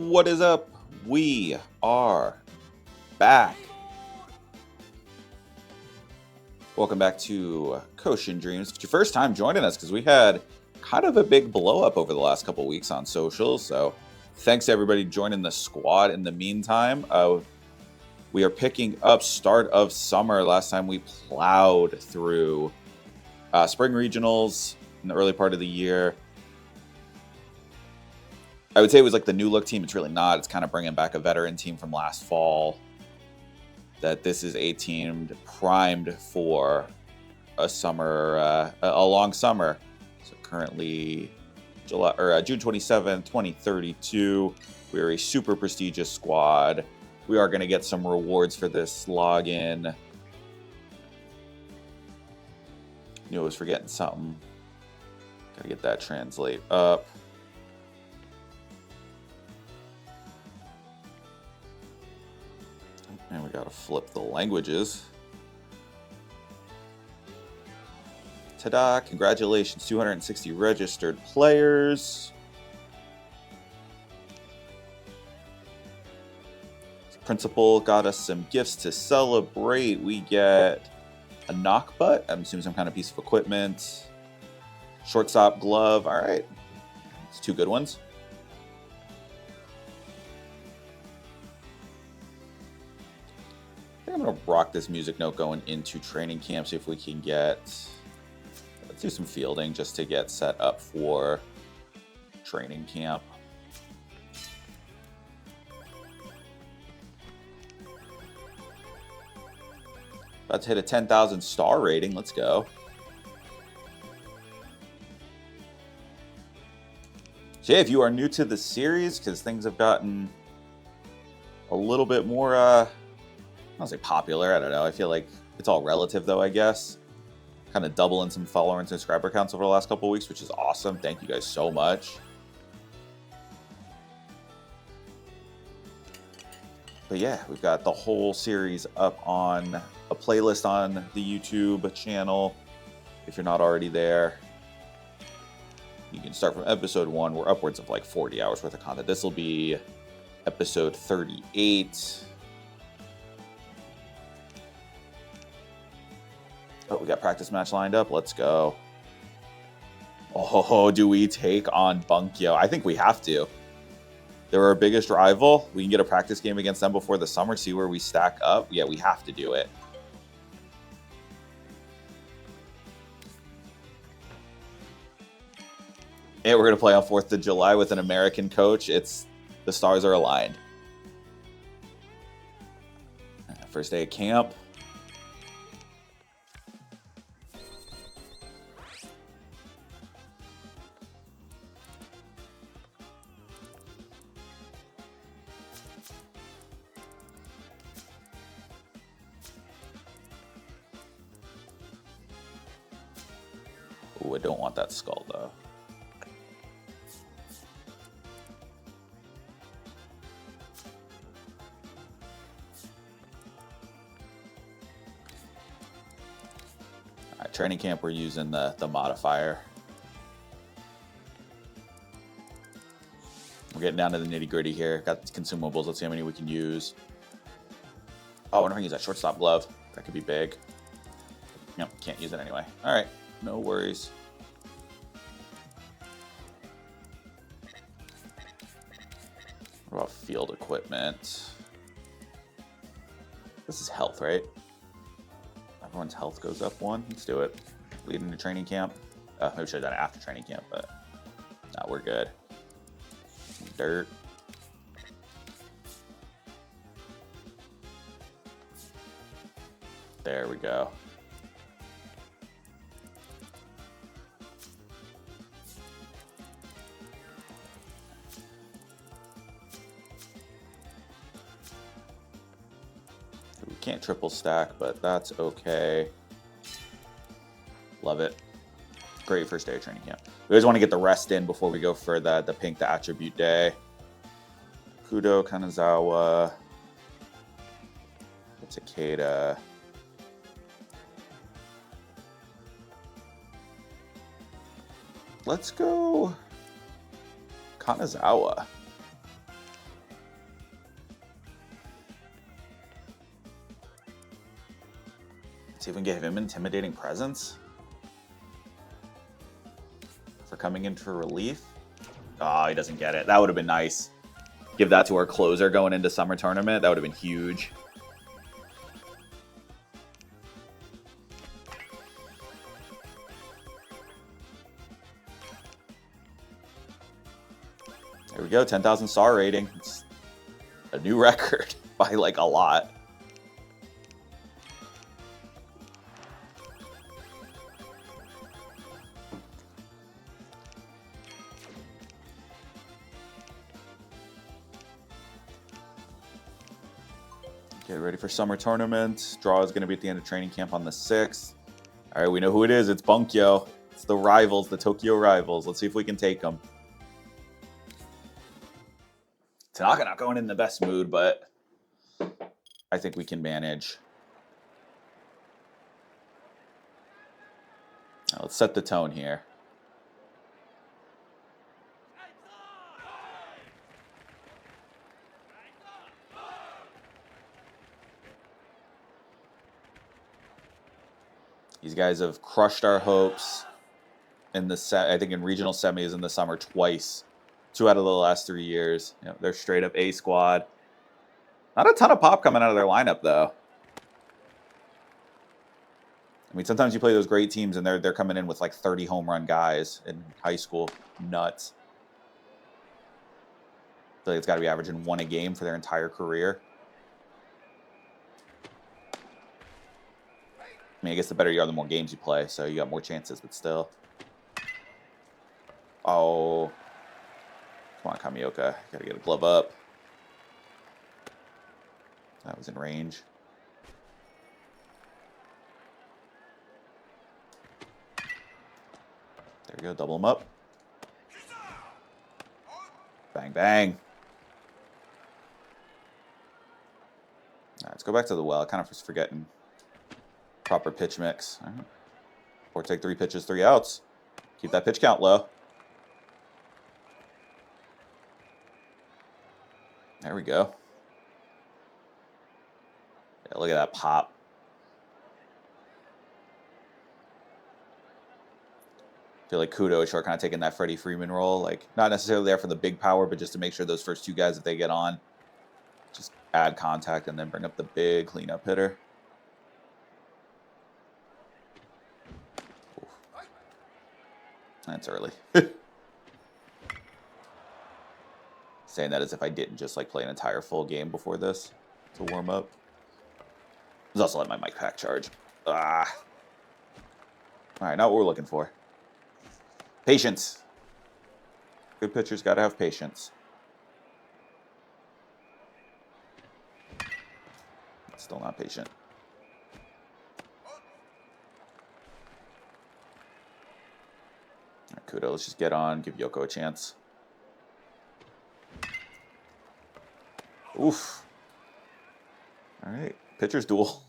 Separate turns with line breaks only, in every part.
What is up? We are back. Welcome back to Koshien Dreams. If it's your first time joining us, because we had kind of a big blow up over the last couple weeks on socials. So thanks to everybody joining the squad. In the meantime, we are picking up start of summer. Last time we plowed through spring regionals in the early part of the year. I would say it was like the new look team. It's really not. It's kind of bringing back a veteran team from last fall. That this is a team primed for a summer, a long summer. So currently, June 27th, 2032. We're a super prestigious squad. We are going to get some rewards for this login. Knew I was forgetting something. Gotta get that translate up. And we gotta flip the languages. Ta-da! Congratulations, 260 registered players. Principal got us some gifts to celebrate. We get a knock butt. I'm assuming some kind of piece of equipment. Shortstop glove. All right. It's two good ones. I'm going to rock this music note going into training camp, see if we can get, let's do some fielding just to get set up for training camp. About to hit a 10,000 star rating. Let's go. So yeah, if you are new to the series, because things have gotten a little bit more, I don't say popular, I don't know. I feel like it's all relative though, I guess. Kind of doubling some follower and subscriber counts over the last couple of weeks, which is awesome. Thank you guys so much. But yeah, we've got the whole series up on a playlist on the YouTube channel. If you're not already there, you can start from episode 1. We're upwards of like 40 hours worth of content. This will be episode 38. Oh, we got practice match lined up. Let's go. Oh, do we take on Bunkyo? I think we have to. They're our biggest rival. We can get a practice game against them before the summer, see where we stack up. Yeah, we have to do it. And we're going to play on 4th of July with an American coach. The stars are aligned. First day of camp. Ooh, I don't want that skull, though. All right, training camp, we're using the modifier. We're getting down to the nitty-gritty here. Got consumables. Let's see how many we can use. Oh, I wonder if I can use that shortstop glove. That could be big. Nope, can't use it anyway. All right. No worries. What about field equipment? This is health, right? Everyone's health goes up 1. Let's do it. Lead into training camp. Maybe we should have done it after training camp, but no, we're good. Some dirt. There we go. Can't triple stack, but that's okay. Love it. Great first day of training camp. We always want to get the rest in before we go for the pink, the attribute day. Kudo, Kanazawa, Takeda. Let's go Kanazawa. See if we can give him intimidating presence for coming in for relief. Oh, he doesn't get it. That would have been nice. Give that to our closer going into summer tournament. That would have been huge. There we go, 10,000 star rating. It's a new record by like a lot. Get ready for summer tournament. Draw is going to be at the end of training camp on the 6th. All right, we know who it is. It's Bunkyo. It's the rivals, the Tokyo rivals. Let's see if we can take them. Tanaka not going in the best mood, but I think we can manage. Now let's set the tone here. These guys have crushed our hopes in the I think in regional semis in the summer twice. 2 out of the last 3 years. You know, they're straight up A squad. Not a ton of pop coming out of their lineup though. I mean, sometimes you play those great teams and they're coming in with like 30 home run guys in high school. Nuts. I feel like it's got to be averaging 1 a game for their entire career. I mean, I guess the better you are, the more games you play, so you got more chances, but still. Oh. Come on, Kamioka. Got to get a glove up. That was in range. There we go, double him up. Bang, bang. All right, let's go back to the well. I kind of was forgetting. Proper pitch mix. All right. Or take 3 pitches, 3 outs. Keep that pitch count low. There we go. Yeah, look at that pop. I feel like Kudos are kind of taking that Freddie Freeman role. Like, not necessarily there for the big power, but just to make sure those first 2 guys, if they get on, just add contact and then bring up the big cleanup hitter. Oof. That's early. Saying that as if I didn't just like play an entire full game before this to warm up. I was also letting my mic pack charge. Ah. All right, not what we're looking for. Patience. Good pitchers got to have patience. Still not patient. All right, Kudo, let's just get on, give Yoko a chance. Oof. All right, pitcher's duel.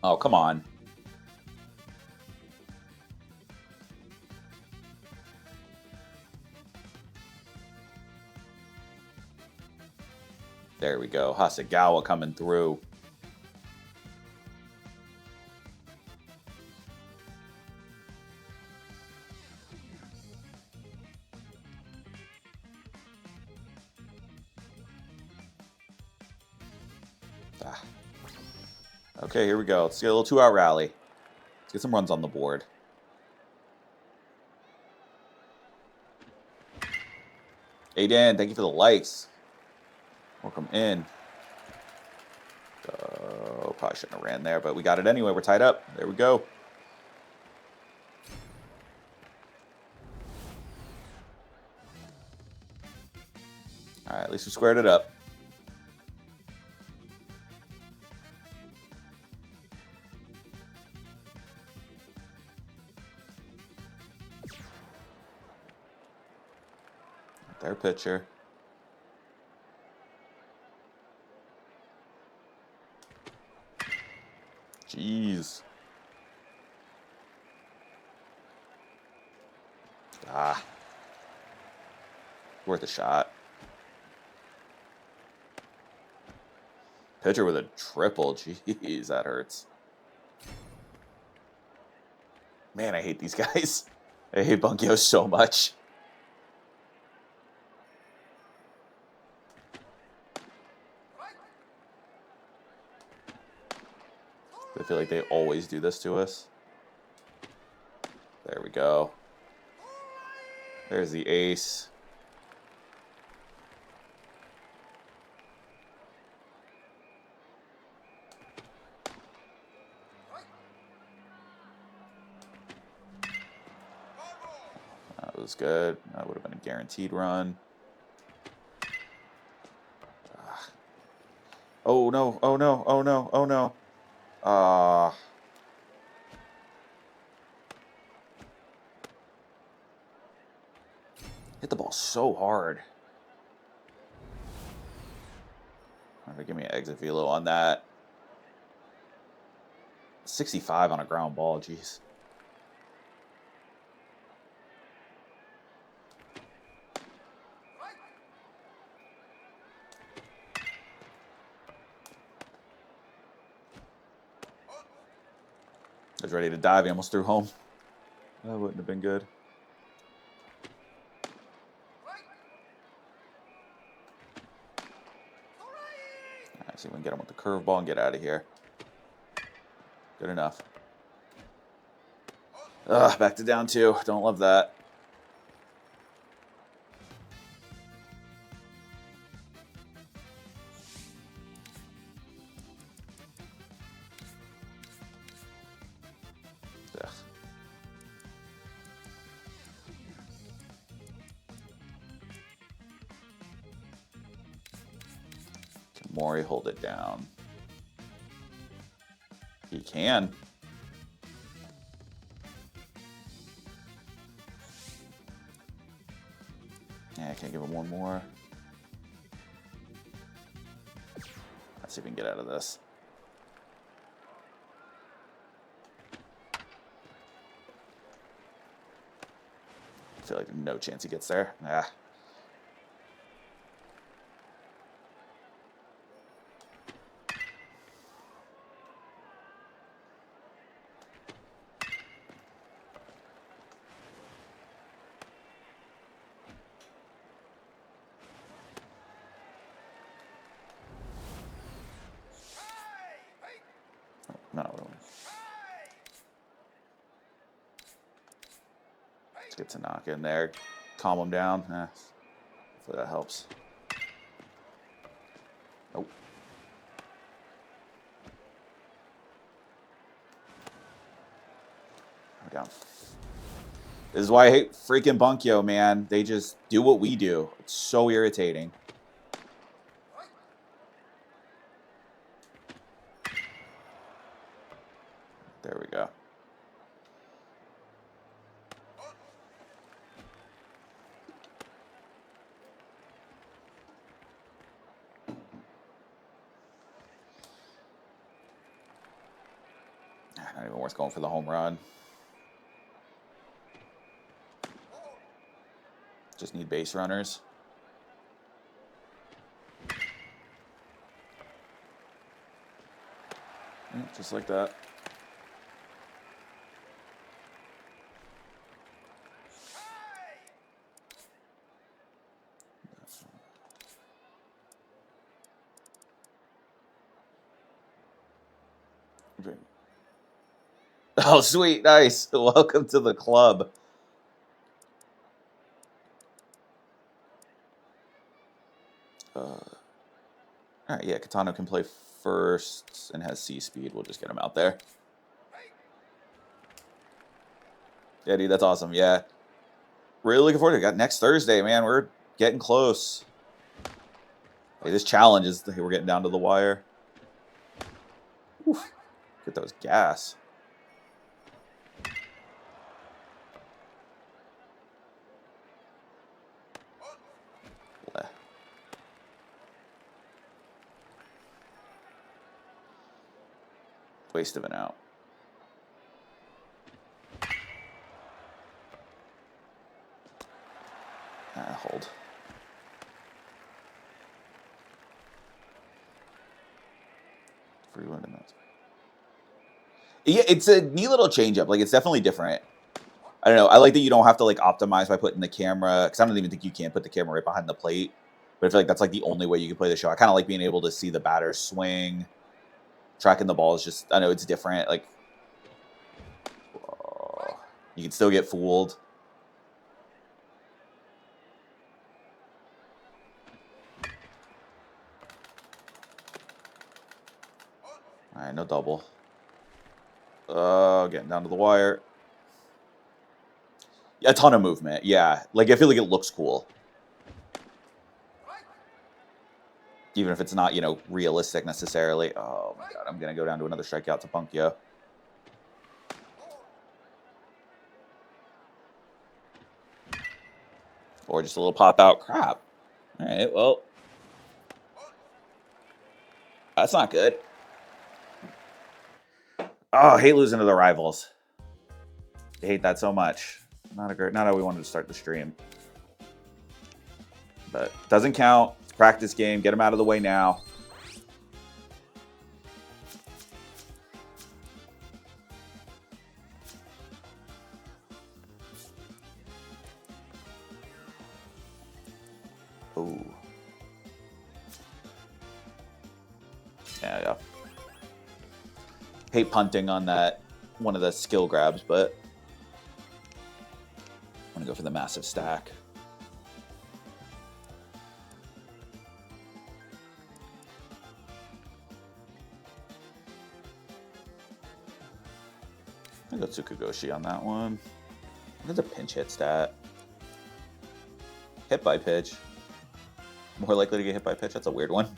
Oh, come on. There we go. Hasegawa coming through. Okay, here we go. Let's get a little 2-out rally. Let's get some runs on the board. Aiden, thank you for the likes. Welcome in. Probably shouldn't have ran there, but we got it anyway. We're tied up. There we go. All right, at least we squared it up. Their pitcher. Jeez. Ah. Worth a shot. Pitcher with a triple. Jeez, that hurts. Man, I hate these guys. I hate Bunkyo so much. I feel like they always do this to us. There we go. There's the ace. That was good. That would have been a guaranteed run. Oh no, oh no, oh no, oh no. Hit the ball so hard. Give me an exit velo on that. 65 on a ground ball, jeez. I was ready to dive. He almost threw home. That wouldn't have been good. Alright, see if we can get him with the curveball and get out of here. Good enough. Ugh, back to down 2. Don't love that. Ugh. Can Mori hold it down? He can. Yeah, I can't give him one more. Let's see if we can get out of this. I feel like no chance he gets there. Ah. No. Let's get to knock in there. Calm him down. Hopefully that helps. Nope. I'm down. This is why I hate freaking Bunkyo, man. They just do what we do. It's so irritating. There we go. Not even worth going for the home run. Just need base runners. Just like that. Oh, sweet. Nice. Welcome to the club. All right, yeah, Katano can play first and has C speed. We'll just get him out there. Yeah, dude, that's awesome. Yeah. Really looking forward to it. Got next Thursday, man. We're getting close. Hey, this challenge is we're getting down to the wire. Oof. Get those gas. Waste of an out. Hold. Yeah, it's a neat little changeup. Like, it's definitely different. I don't know. I like that you don't have to like optimize by putting the camera, because I don't even think you can put the camera right behind the plate. But I feel like that's like the only way you can play the show. I kind of like being able to see the batter swing. Tracking the ball is just, I know it's different. Like, you can still get fooled. All right, no double. Getting down to the wire. A ton of movement, yeah. Like, I feel like it looks cool. Even if it's not, you know, realistic necessarily. Oh, my God. I'm going to go down to another strikeout to Punkyo. Or just a little pop-out. Crap. All right, well. That's not good. Oh, I hate losing to the rivals. I hate that so much. Not how we wanted to start the stream. But doesn't count. It's a practice game. Get them out of the way now. Ooh. Yeah. Hate punting on that, one of the skill grabs, but I'm going to go for the massive stack. I go Tsukugoshi on that one. What's a pinch hit stat? Hit by pitch. More likely to get hit by pitch? That's a weird one.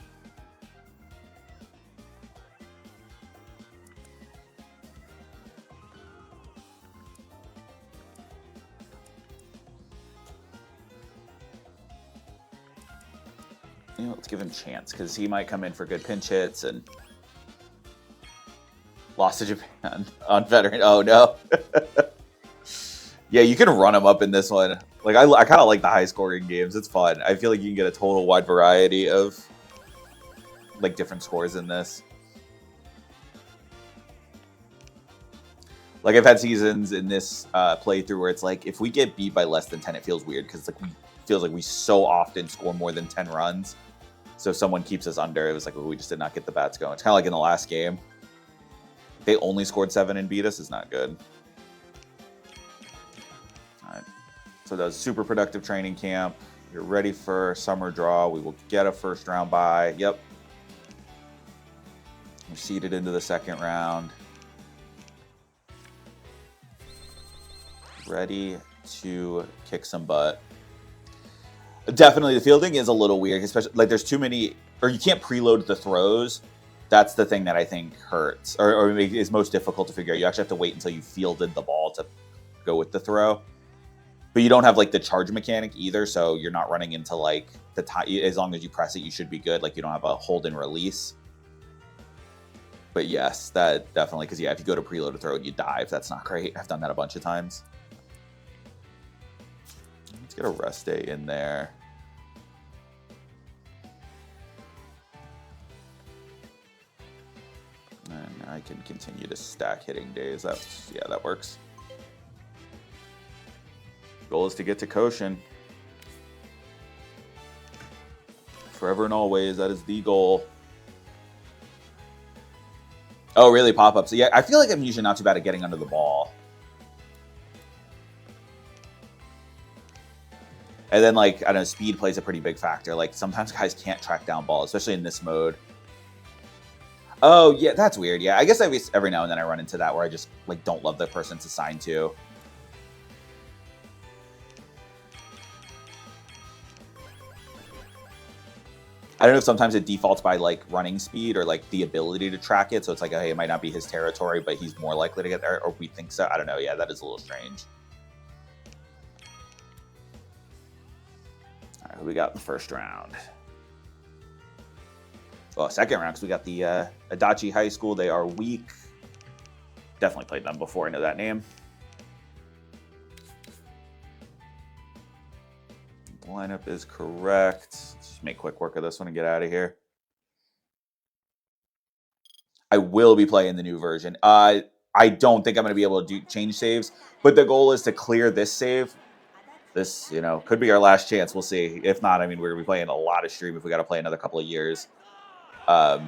You know, let's give him a chance, because he might come in for good pinch hits and lost to Japan on veteran. Oh, no. Yeah, you can run him up in this one. Like, I kind of like the high-scoring games. It's fun. I feel like you can get a total wide variety of, like, different scores in this. Like, I've had seasons in this playthrough where it's like, if we get beat by less than 10, it feels weird, because like feels like we so often score more than 10 runs. So if someone keeps us under, it was like, well, we just did not get the bats going. It's kind of like in the last game. They only scored 7 and beat us is not good. All right. So that was super productive training camp. You're ready for summer draw. We will get a first round bye. Yep. We're seeded into the second round. Ready to kick some butt. Definitely, the fielding is a little weird, especially like there's too many, or you can't preload the throws. That's the thing that I think hurts, or is most difficult to figure out. You actually have to wait until you fielded the ball to go with the throw. But you don't have like the charge mechanic either, so you're not running into like the time. As long as you press it, you should be good. Like you don't have a hold and release. But yes, that definitely, because yeah, if you go to preload a throw and you dive, that's not great. I've done that a bunch of times. Let's get a rest day in there. And I can continue to stack hitting days. That works. Goal is to get to Koshien. Forever and always, that is the goal. Oh, really? Pop-ups. Yeah, I feel like I'm usually not too bad at getting under the ball. And then, like, I don't know, speed plays a pretty big factor. Like, sometimes guys can't track down balls, especially in this mode. Oh, yeah, that's weird. Yeah, I guess every now and then I run into that where I just, like, don't love the person it's assigned to. I don't know if sometimes it defaults by, like, running speed or, like, the ability to track it. So it's like, hey, it might not be his territory, but he's more likely to get there, or we think so. I don't know. Yeah, that is a little strange. All right, who we got in the first round? Well, second round, because we got the Adachi High School. They are weak. Definitely played them before. I know that name. The lineup is correct. Let's just make quick work of this one and get out of here. I will be playing the new version. I don't think I'm going to be able to change saves, but the goal is to clear this save. This, could be our last chance. We'll see. If not, I mean, we're going to be playing a lot of stream if we got to play another couple of years. But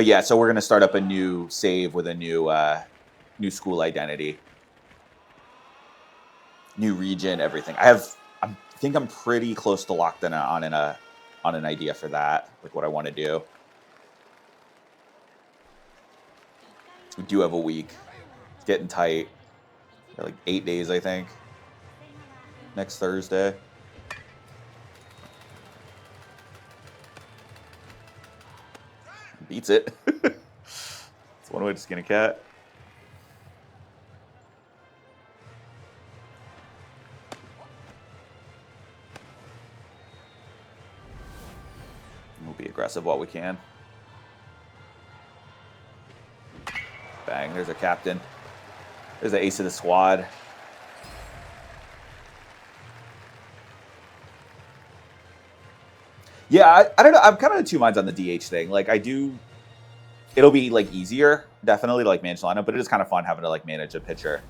yeah, so we're going to start up a new save with a new school identity, new region, everything. I think I'm pretty close to locked in on an idea for that, like what I want to do. We do have a week. It's getting tight. Like 8 days, I think. Next Thursday. Beats it. It's one way to skin a cat. We'll be aggressive while we can. Bang, there's our captain. There's the ace of the squad. Yeah, I don't know. I'm kind of in two minds on the DH thing. Like, it'll be, like, easier, definitely, to, like, manage the lineup, but it is kind of fun having to, like, manage a pitcher.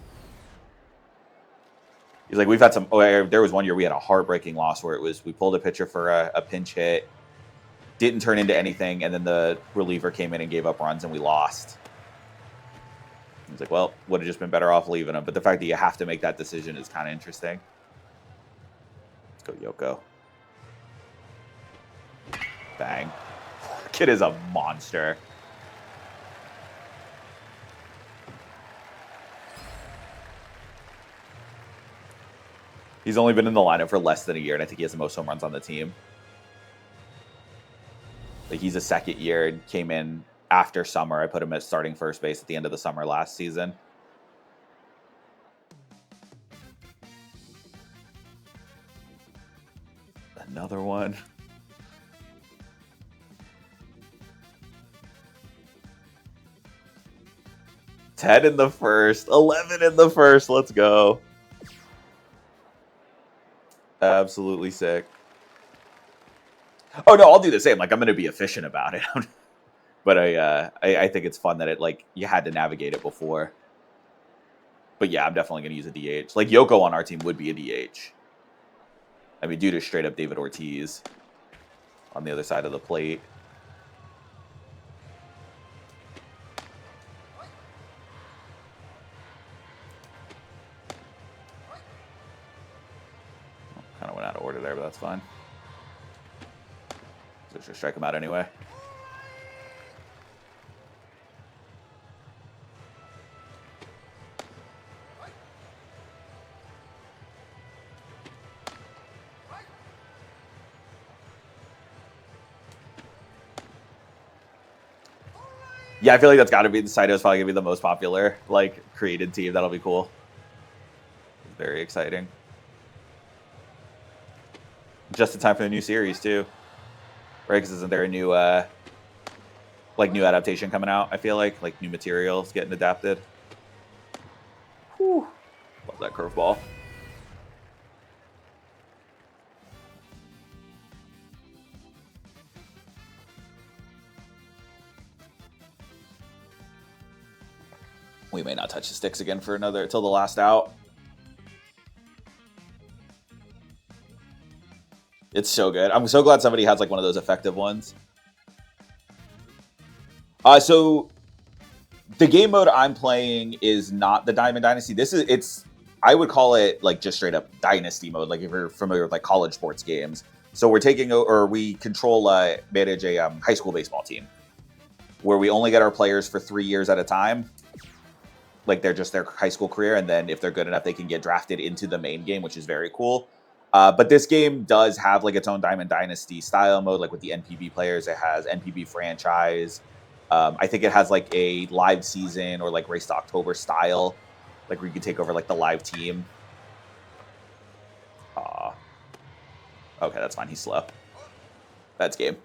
He's like, we've had some, there was one year we had a heartbreaking loss where we pulled a pitcher for a pinch hit, didn't turn into anything, and then the reliever came in and gave up runs, and we lost. He's like, well, would have just been better off leaving him. But the fact that you have to make that decision is kind of interesting. Let's go, Yoko. Bang. Kid is a monster. He's only been in the lineup for less than a year, and I think he has the most home runs on the team. Like, he's a second year and came in after summer. I put him at starting first base at the end of the summer last season. Another one. $10 in the first, $11 in the first. Let's go. Absolutely sick. Oh no, I'll do the same. Like, I'm going to be efficient about it. But I think it's fun that it, like, you had to navigate it before. But yeah, I'm definitely going to use a DH. Like, Yoko on our team would be a DH. I mean, dude is straight up David Ortiz on the other side of the plate. Kind of went out of order there, but that's fine. So just strike him out anyway. Yeah, I feel like that's got to be the Saito's probably gonna be the most popular, like, created team. That'll be cool. Very exciting. Just in time for the new series too, right? Because isn't there a new, new adaptation coming out? I feel like new materials getting adapted. Whew. Love that curveball. We may not touch the sticks again for till the last out. It's so good. I'm so glad somebody has, like, one of those effective ones. So the game mode I'm playing is not the Diamond Dynasty. I would call it, like, just straight up Dynasty mode, like, if you're familiar with, like, college sports games. So we manage a high school baseball team where we only get our players for 3 years at a time. Like, they're just their high school career, and then if they're good enough, they can get drafted into the main game, which is very cool. But this game does have, like, its own Diamond Dynasty style mode, like with the NPB players. It has NPB franchise. I think it has, like, a live season or, like, race to October style, like, where you can take over, like, the live team. Okay, that's fine. He's slow. That's game.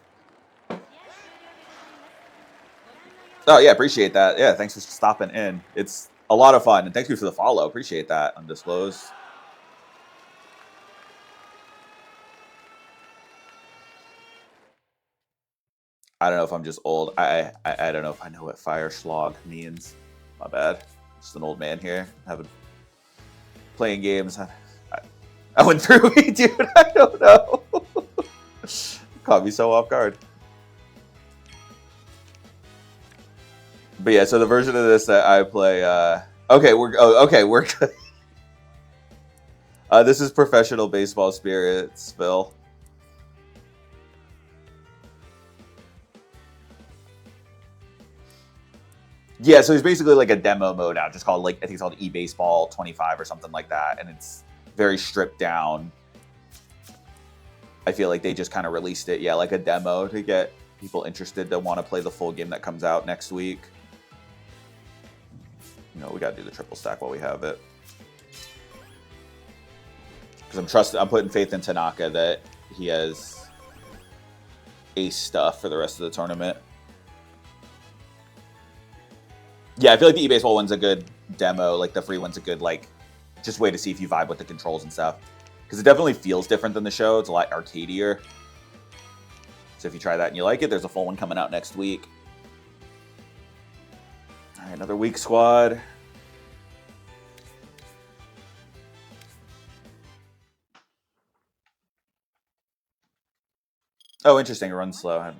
Oh, yeah, appreciate that. Yeah, thanks for stopping in. It's a lot of fun. And thank you for the follow. Appreciate that. Undisclosed. I don't know if I'm just old. I don't know if I know what fire slog means. My bad. Just an old man here. Playing games. I went through it, dude. I don't know. Caught me so off guard. But yeah, so the version of this that I play. Okay, we're good. This is Professional Baseball Spirits, Phil. Yeah, so it's basically like a demo mode now, just called, like, I think it's called eBaseball 25 or something like that, and it's very stripped down. I feel like they just kind of released it, yeah, like a demo to get people interested to want to play the full game that comes out next week. You know, we got to do the triple stack while we have it. Because I'm putting faith in Tanaka that he has ace stuff for the rest of the tournament. Yeah, I feel like the eBaseball one's a good demo. Like, the free one's a good, like, just way to see if you vibe with the controls and stuff. Because it definitely feels different than the show. It's a lot arcadier. So if you try that and you like it, there's a full one coming out next week. All right, another week squad. Oh, interesting. It runs slow.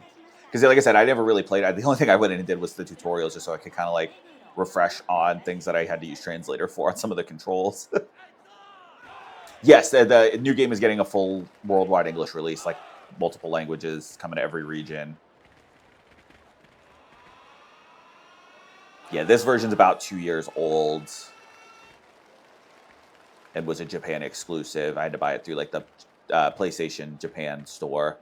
Because, like I said, I never really played it. The only thing I went in and did was the tutorials just so I could kind of, like, refresh on things that I had to use translator for on some of the controls. Yes, the new game is getting a full worldwide English release, like multiple languages coming to every region. Yeah, this version's about 2 years old. It was a Japan exclusive. I had to buy it through, like, the PlayStation Japan store.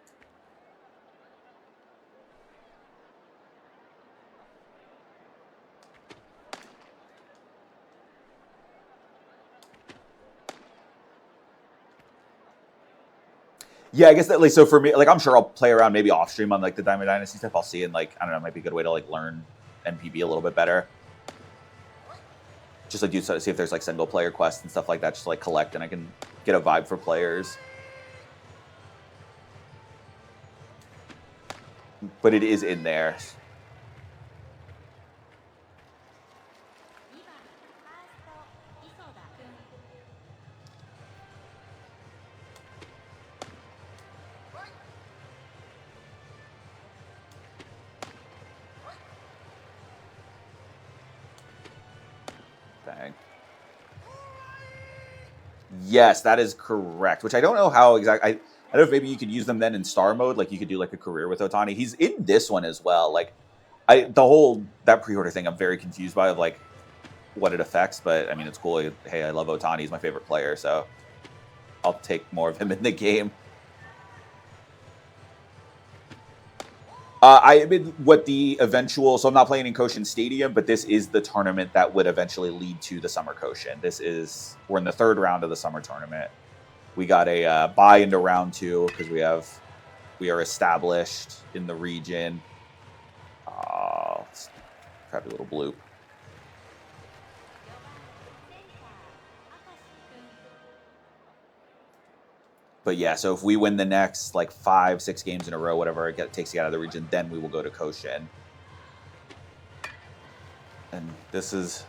Yeah, I guess that, like, so for me, like, I'm sure I'll play around maybe off stream on, like, the Diamond Dynasty stuff. I'll see, and, like, I don't know, it might be a good way to, like, learn NPB a little bit better. Just, like, see if there's, like, single player quests and stuff like that, just, like, collect, and I can get a vibe for players. But it is in there. Bang. Yes, that is correct. Which I don't know how exactly. I don't know if maybe you could use them then in star mode, like you could do like a career with Otani. He's in this one as well. Like, that pre-order thing, I'm very confused by, of like what it affects. But I mean, it's cool. Hey, I love Otani. He's my favorite player, so I'll take more of him in the game. I mean, so I'm not playing in Koshien Stadium, but this is the tournament that would eventually lead to the Summer Koshien. We're in the third round of the Summer Tournament. We got a bye into round 2 because we are established in the region. Crappy little bloop. But yeah, so if we win the next, like, 5-6 games in a row, whatever it takes to get out of the region, then we will go to Koshien. And this is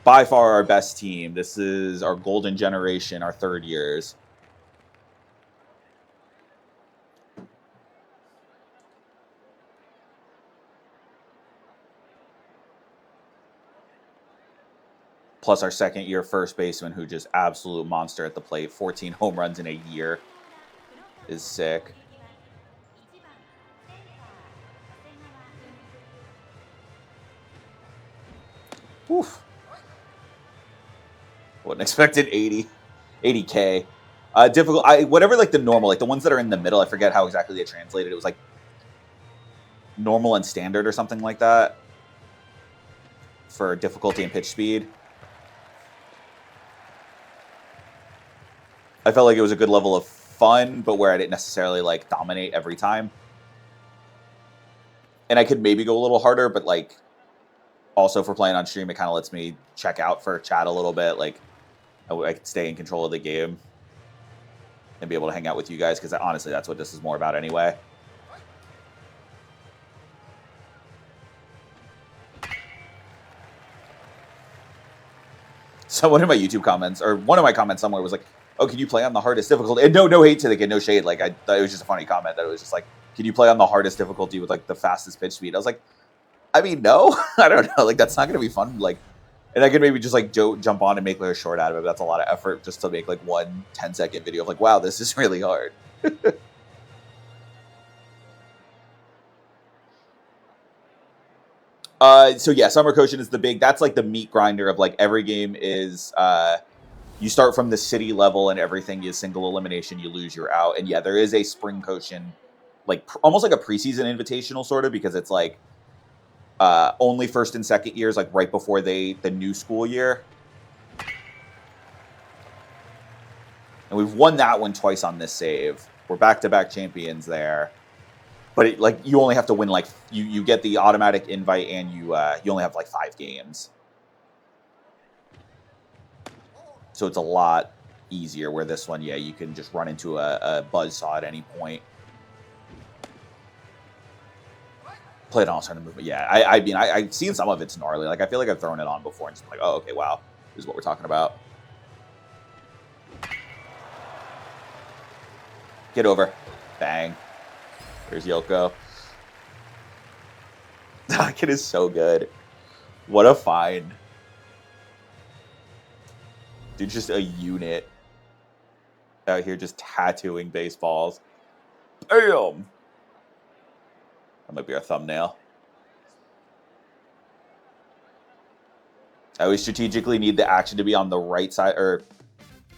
by far our best team. This is our golden generation, our third years. Plus our second-year first baseman, who just absolute monster at the plate. 14 home runs in a year is sick. Oof. Wouldn't expected 80K. Difficult. Whatever, like, the normal, like the ones that are in the middle, I forget how exactly they translated. It was like normal and standard or something like that for difficulty and pitch speed. I felt like it was a good level of fun, but where I didn't necessarily, like, dominate every time. And I could maybe go a little harder, but, like, also for playing on stream, it kind of lets me check out for chat a little bit. Like, I could stay in control of the game and be able to hang out with you guys, because honestly, that's what this is more about anyway. So one of my YouTube comments, or one of my comments somewhere was like, "Oh, can you play on the hardest difficulty?" And no hate to the kid, no shade. Like, it was just a funny comment that it was just like, "Can you play on the hardest difficulty with like the fastest pitch speed?" I was like, I mean, no, I don't know. Like, that's not gonna be fun. Like, and I could maybe just like jump on and make like a short out of it. But that's a lot of effort just to make like 1 10-second video of like, wow, this is really hard. So yeah, Summer Koshien is the big. That's like the meat grinder of like every game is. You start from the city level and everything is single elimination. You lose, you're out. And yeah, there is a spring Koshien, like almost like a preseason invitational sort of, because it's like only first and second years, like right before the new school year. And we've won that one twice on this save. We're back-to-back champions there. But like you only have to win like you get the automatic invite, and you only have like 5 games. So it's a lot easier, where this one, yeah, you can just run into a buzzsaw at any point. Play it on alternative movement. Yeah, I mean, I've seen some of it's gnarly. Like, I feel like I've thrown it on before and just like, oh, okay, wow, this is what we're talking about. Get over. Bang. There's Yoko. That kid is so good. What a find. Dude's just a unit out here just tattooing baseballs. Bam! That might be our thumbnail. I always strategically need the action to be on the right side, or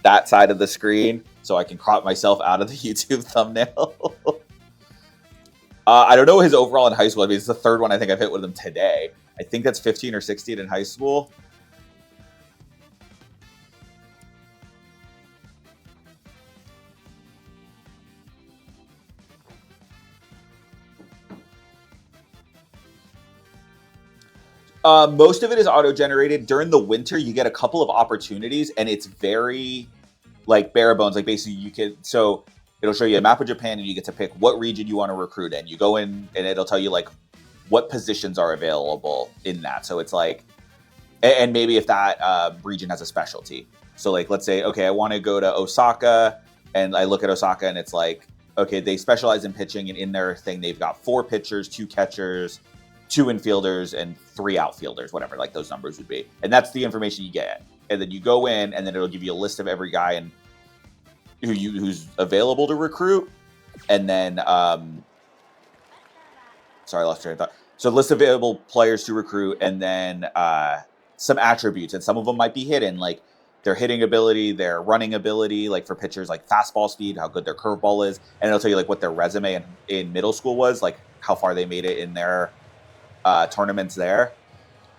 that side of the screen, so I can crop myself out of the YouTube thumbnail. I don't know his overall in high school. I mean, it's the 3rd one I think I've hit with him today. I think that's 15 or 16 in high school. Most of it is auto-generated. During the winter, you get a couple of opportunities, and it's very, like, bare bones. Like, basically, you can... So, it'll show you a map of Japan, and you get to pick what region you want to recruit in. You go in, and it'll tell you, like, what positions are available in that. So, it's like... And maybe if that region has a specialty. So, like, let's say, okay, I want to go to Osaka, and I look at Osaka, and it's like, okay, they specialize in pitching, and in their thing, they've got 4 pitchers, 2 catchers, 2 infielders, and 3 outfielders, whatever like those numbers would be. And that's the information you get. And then you go in, and then it'll give you a list of every guy and who's available to recruit. And then, sorry, I lost train of thought. So list of available players to recruit, and then some attributes. And some of them might be hidden, like their hitting ability, their running ability, like for pitchers, like fastball speed, how good their curveball is. And it'll tell you like what their resume in middle school was, like how far they made it in their tournaments there.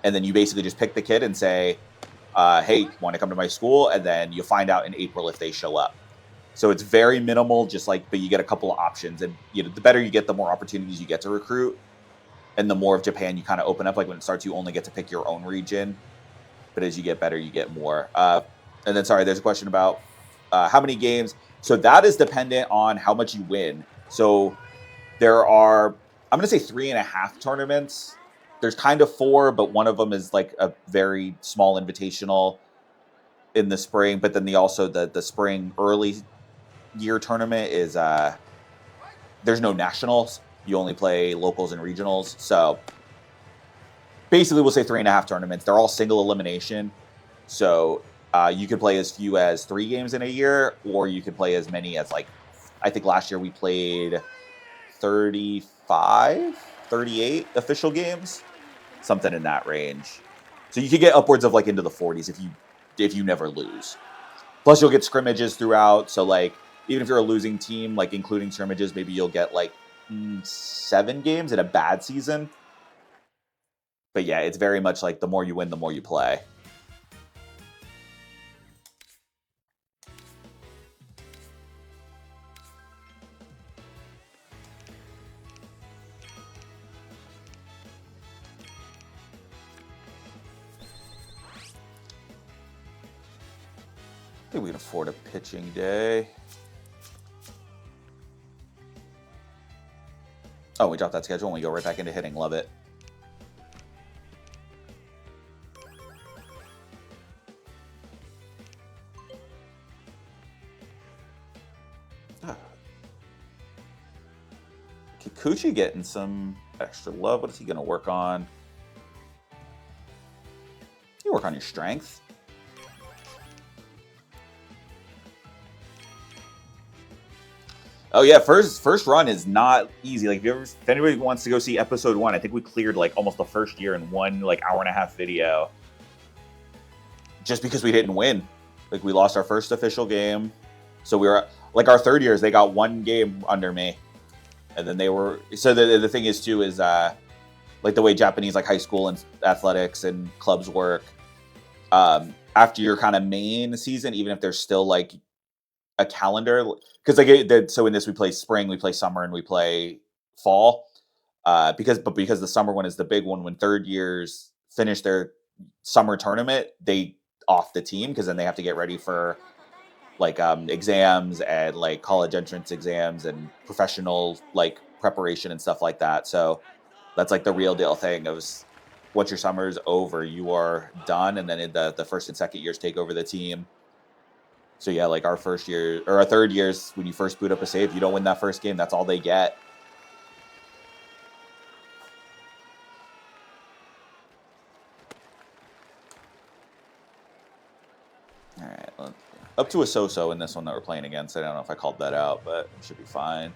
And then you basically just pick the kid and say, hey, want to come to my school? And then you'll find out in April if they show up. So it's very minimal, just like, but you get a couple of options. And you know, the better you get, the more opportunities you get to recruit. And the more of Japan you kind of open up. Like when it starts, you only get to pick your own region. But as you get better, you get more. And then, sorry, there's a question about how many games. So that is dependent on how much you win. So there are, I'm going to say 3.5 tournaments. There's kind of 4, but one of them is like a very small invitational in the spring. But then the spring early year tournament is, there's no nationals. You only play locals and regionals. So basically we'll say 3.5 tournaments. They're all single elimination. So you could play as few as 3 games in a year, or you could play as many as, like, I think last year we played 35, 38 official games, something in that range. So you could get upwards of like into the 40s if you never lose. Plus you'll get scrimmages throughout. So like even if you're a losing team, like including scrimmages, maybe you'll get like 7 games in a bad season. But yeah, it's very much like the more you win, the more you play. I think we can afford a pitching day. Oh, we dropped that schedule and we go right back into hitting. Love it. Kikuchi getting some extra love. What is he going to work on? You work on your strength. Oh yeah, first run is not easy. Like if anybody wants to go see episode 1, I think we cleared like almost the first year in one like hour-and-a-half video. Just because we didn't win. Like we lost our first official game. So we were like our third years, they got one game under me. And then they were so the thing is too is like the way Japanese like high school and athletics and clubs work. After your kind of main season, even if there's still like a calendar, because like so in this we play spring, we play summer, and we play fall. Because the summer one is the big one. When third years finish their summer tournament, they off the team because then they have to get ready for like exams and like college entrance exams and professional like preparation and stuff like that. So that's like the real deal thing. It was once your summer is over, you are done, and then in the first and second years take over the team. So yeah, like our first year or our third years, when you first boot up a save, you don't win that first game, that's all they get. All right, up to a so-so in this one that we're playing against. I don't know if I called that out, but it should be fine.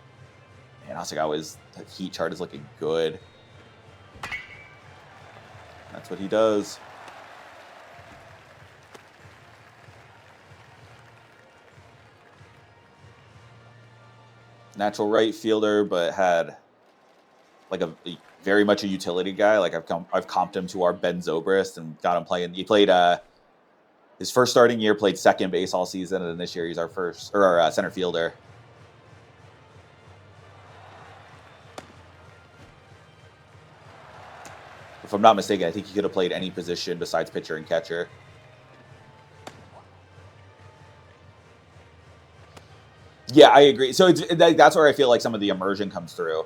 And Asagawa's heat chart is looking good. That's what he does. Natural right fielder, but had like a very much a utility guy. Like I've comped him to our Ben Zobrist and got him playing. He played his first starting year, played second base all season, and then this year he's our center fielder. If I'm not mistaken, I think he could have played any position besides pitcher and catcher. Yeah, I agree. So that's where I feel like some of the immersion comes through.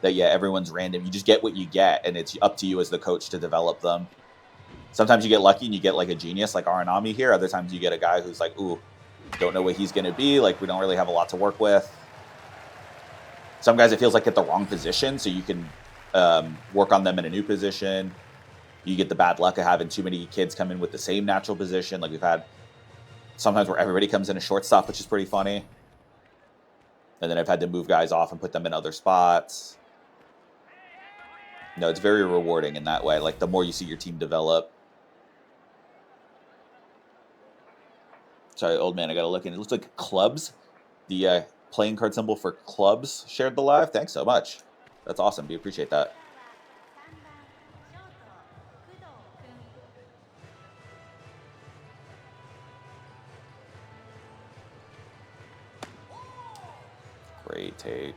That, yeah, everyone's random. You just get what you get, and it's up to you as the coach to develop them. Sometimes you get lucky and you get like a genius like Aranami here. Other times you get a guy who's like, ooh, don't know what he's going to be. Like, we don't really have a lot to work with. Some guys, it feels like, get the wrong position, so you can work on them in a new position. You get the bad luck of having too many kids come in with the same natural position. Like we've had sometimes where everybody comes in a shortstop, which is pretty funny. And then I've had to move guys off and put them in other spots. No, it's very rewarding in that way. Like the more you see your team develop. Sorry, old man, I got to look in. It looks like clubs. The playing card symbol for clubs shared the live. Thanks so much. That's awesome. We appreciate that. Great take.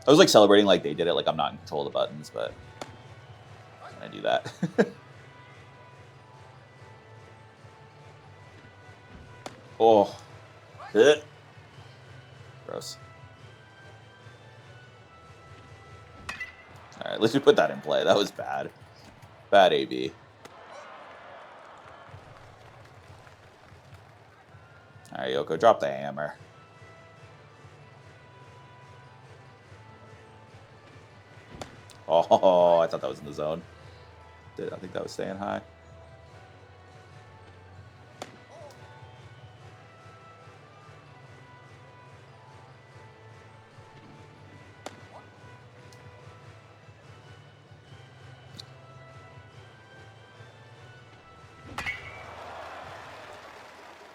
I was like celebrating like they did it. Like I'm not in control of the buttons, but I do that. Oh. Ugh. Gross. All right, let's just put that in play. That was bad. Bad AB. All right, Yoko, drop the hammer. Oh, I thought that was in the zone. I think that was staying high.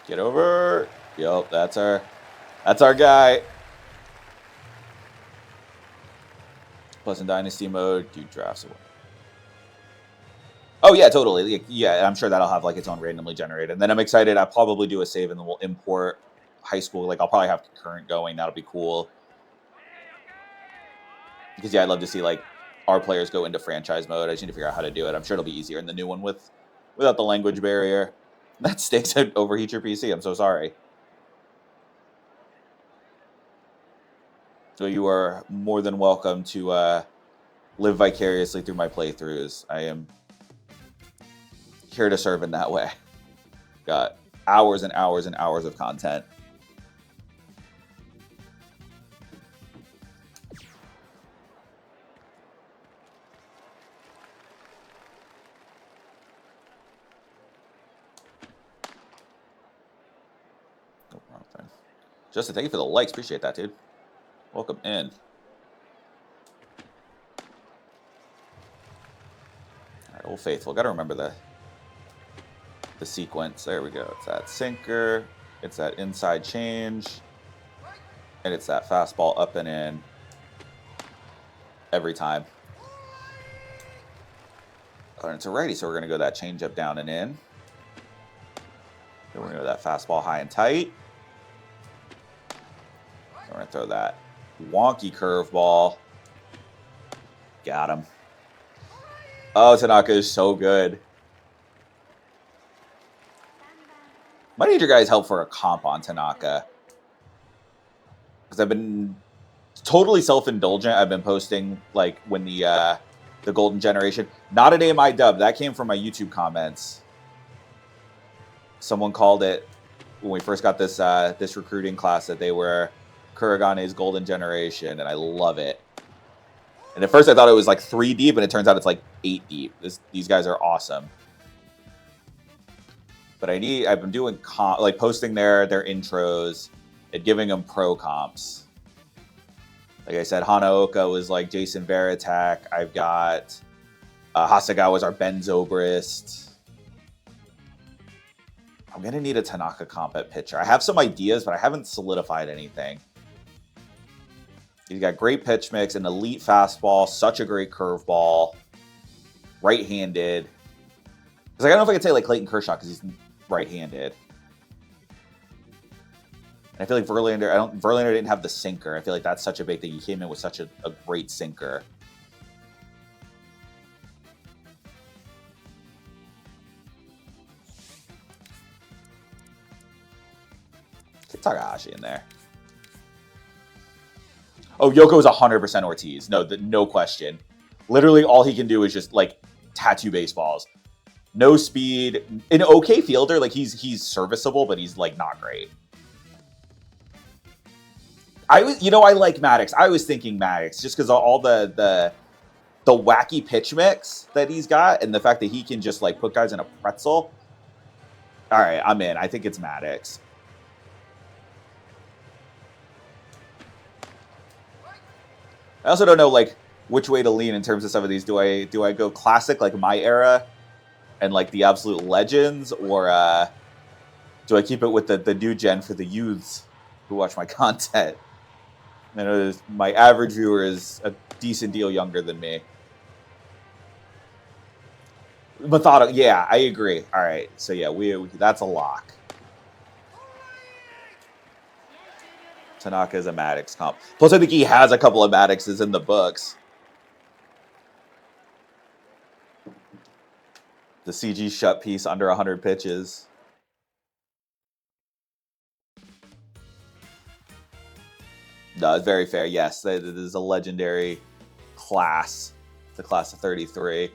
Get over. Yup, that's our guy. Plus in Dynasty mode, do drafts away. Oh yeah, totally. Yeah, I'm sure that'll have like its own randomly generated. And then I'm excited. I'll probably do a save and then we'll import high school. Like I'll probably have concurrent going. That'll be cool. Because yeah, I'd love to see like our players go into franchise mode. I just need to figure out how to do it. I'm sure it'll be easier in the new one without the language barrier. That sticks out. Overheat your PC. I'm so sorry. So you are more than welcome to live vicariously through my playthroughs. I am here to serve in that way. Got hours and hours and hours of content. Justin, thank you for the likes. Appreciate that, dude. Welcome in. All right, Old Faithful. Got to remember the sequence. There we go. It's that sinker. It's that inside change. And it's that fastball up and in every time. Oh, and it's a righty, so we're going to go that changeup down and in. Then we're going to go that fastball high and tight. We're going to throw that wonky curveball. Got him. Oh, Tanaka is so good. Might need your guys' help for a comp on Tanaka. Because I've been totally self-indulgent. I've been posting, like, when the Golden Generation. Not an AMI dub. That came from my YouTube comments. Someone called it, when we first got this this recruiting class, that they were Kurogane's Golden Generation, and I love it. And at first I thought it was like 3 deep, and it turns out it's like 8 deep. These guys are awesome. But I've been doing like posting their intros and giving them pro comps. Like I said, Hanaoka was like Jason Varitek. I've got Hasegawa's our Ben Zobrist. I'm going to need a Tanaka comp at pitcher. I have some ideas, but I haven't solidified anything. He's got great pitch mix, an elite fastball, such a great curveball, right-handed. Because I don't know if I could say like Clayton Kershaw because he's right-handed. And I feel like Verlander didn't have the sinker. I feel like that's such a big thing. He came in with such a great sinker. Get Takahashi in there. Oh, Yoko is 100% Ortiz. No question. Literally, all he can do is just like tattoo baseballs. No speed. An okay fielder. Like he's serviceable, but he's like not great. I like Maddox. I was thinking Maddox just because all the wacky pitch mix that he's got and the fact that he can just like put guys in a pretzel. All right, I'm in. I think it's Maddox. I also don't know like which way to lean in terms of some of these. Do I go classic like my era and like the absolute legends, or do I keep it with the new gen for the youths who watch my content? I know my average viewer is a decent deal younger than me. Methodical, yeah, I agree. All right, so yeah, we that's a lock. Tanaka is a Maddox comp. Plus, I think he has a couple of Maddoxes in the books. The CG shut piece under 100 pitches. No, it's very fair. Yes, it is a legendary class. It's a class of 33.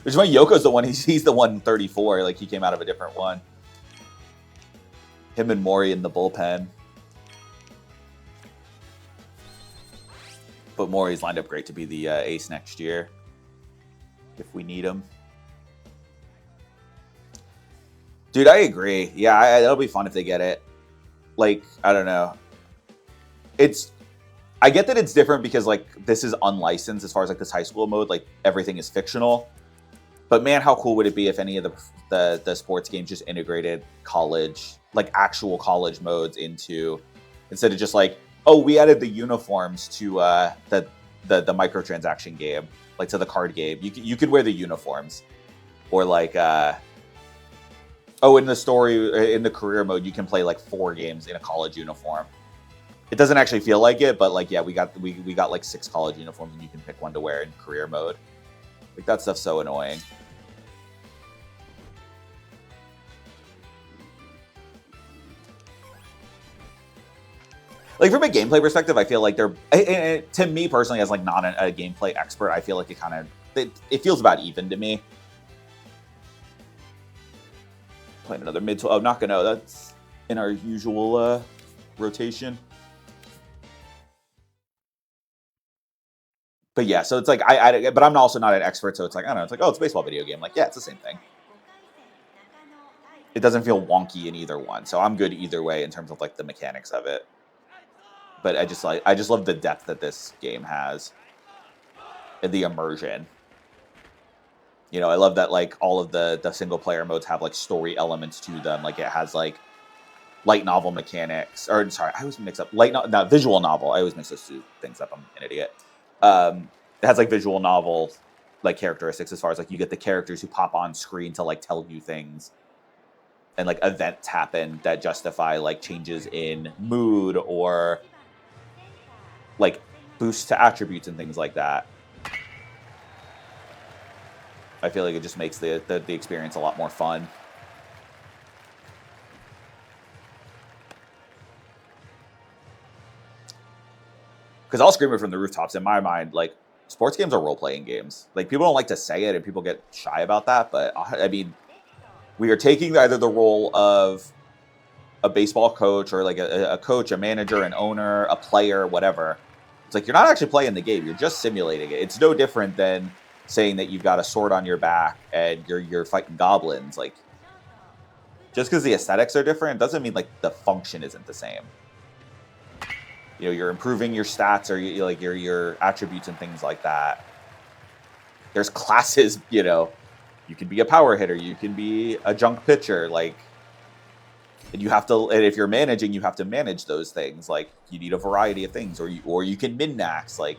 Which is why Yoko's the one. He's the 134. Like he came out of a different one. Him and Mori in the bullpen. But Mori's lined up great to be the ace next year if we need him. Dude, I agree. Yeah, it'll be fun if they get it. Like, I don't know. I get that it's different because like this is unlicensed as far as like this high school mode. Like everything is fictional. But man, how cool would it be if any of the sports games just integrated college, like actual college modes into, instead of just like, oh, we added the uniforms to the microtransaction game, like to the card game. You could wear the uniforms, or like in the story, in the career mode, you can play like 4 games in a college uniform. It doesn't actually feel like it, but like yeah, we got like 6 college uniforms, and you can pick one to wear in career mode. Like that stuff's so annoying. Like from a gameplay perspective, I feel like they're, to me personally, as like not a gameplay expert, I feel like it feels about even to me. Playing another mid. Oh, Nakano. That's in our usual rotation. But yeah, so it's like but I'm also not an expert, so it's like I don't know. It's like, oh, it's a baseball video game. Like yeah, it's the same thing. it doesn't feel wonky in either one. So I'm good either way in terms of like the mechanics of it. But I just love the depth that this game has and the immersion. You know, I love that like all of the single player modes have like story elements to them. Like it has like light novel mechanics, or sorry, I always mix up visual novel. I always mix those two things up. I'm an idiot. It has like visual novel like characteristics as far as like you get the characters who pop on screen to like tell you things, and like events happen that justify like changes in mood or like boosts to attributes and things like that. I feel like it just makes the experience a lot more fun. Because I'll scream it from the rooftops. In my mind, like, sports games are role-playing games. Like, people don't like to say it, and people get shy about that. But, I mean, we are taking either the role of a baseball coach or, like, a coach, a manager, an owner, a player, whatever. It's like, you're not actually playing the game. You're just simulating it. It's no different than saying that you've got a sword on your back and you're fighting goblins. Like, just because the aesthetics are different doesn't mean, like, the function isn't the same. You know, you're improving your stats or your attributes and things like that. There's classes, you know, you can be a power hitter, you can be a junk pitcher, like, and you have to, and if you're managing, you have to manage those things. Like, you need a variety of things, or you can min-max. Like,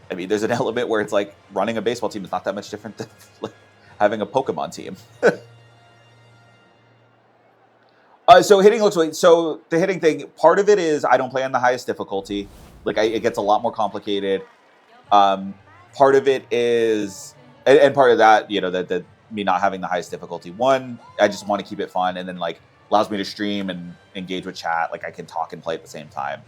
I mean, there's an element where it's like running a baseball team is not that much different than like, having a Pokemon team. So hitting looks like, so the hitting thing, part of it is I don't play on the highest difficulty. Like it gets a lot more complicated. Part of it is, and part of that, you know, that me not having the highest difficulty. One, I just want to keep it fun, and then like allows me to stream and engage with chat. Like I can talk and play at the same time.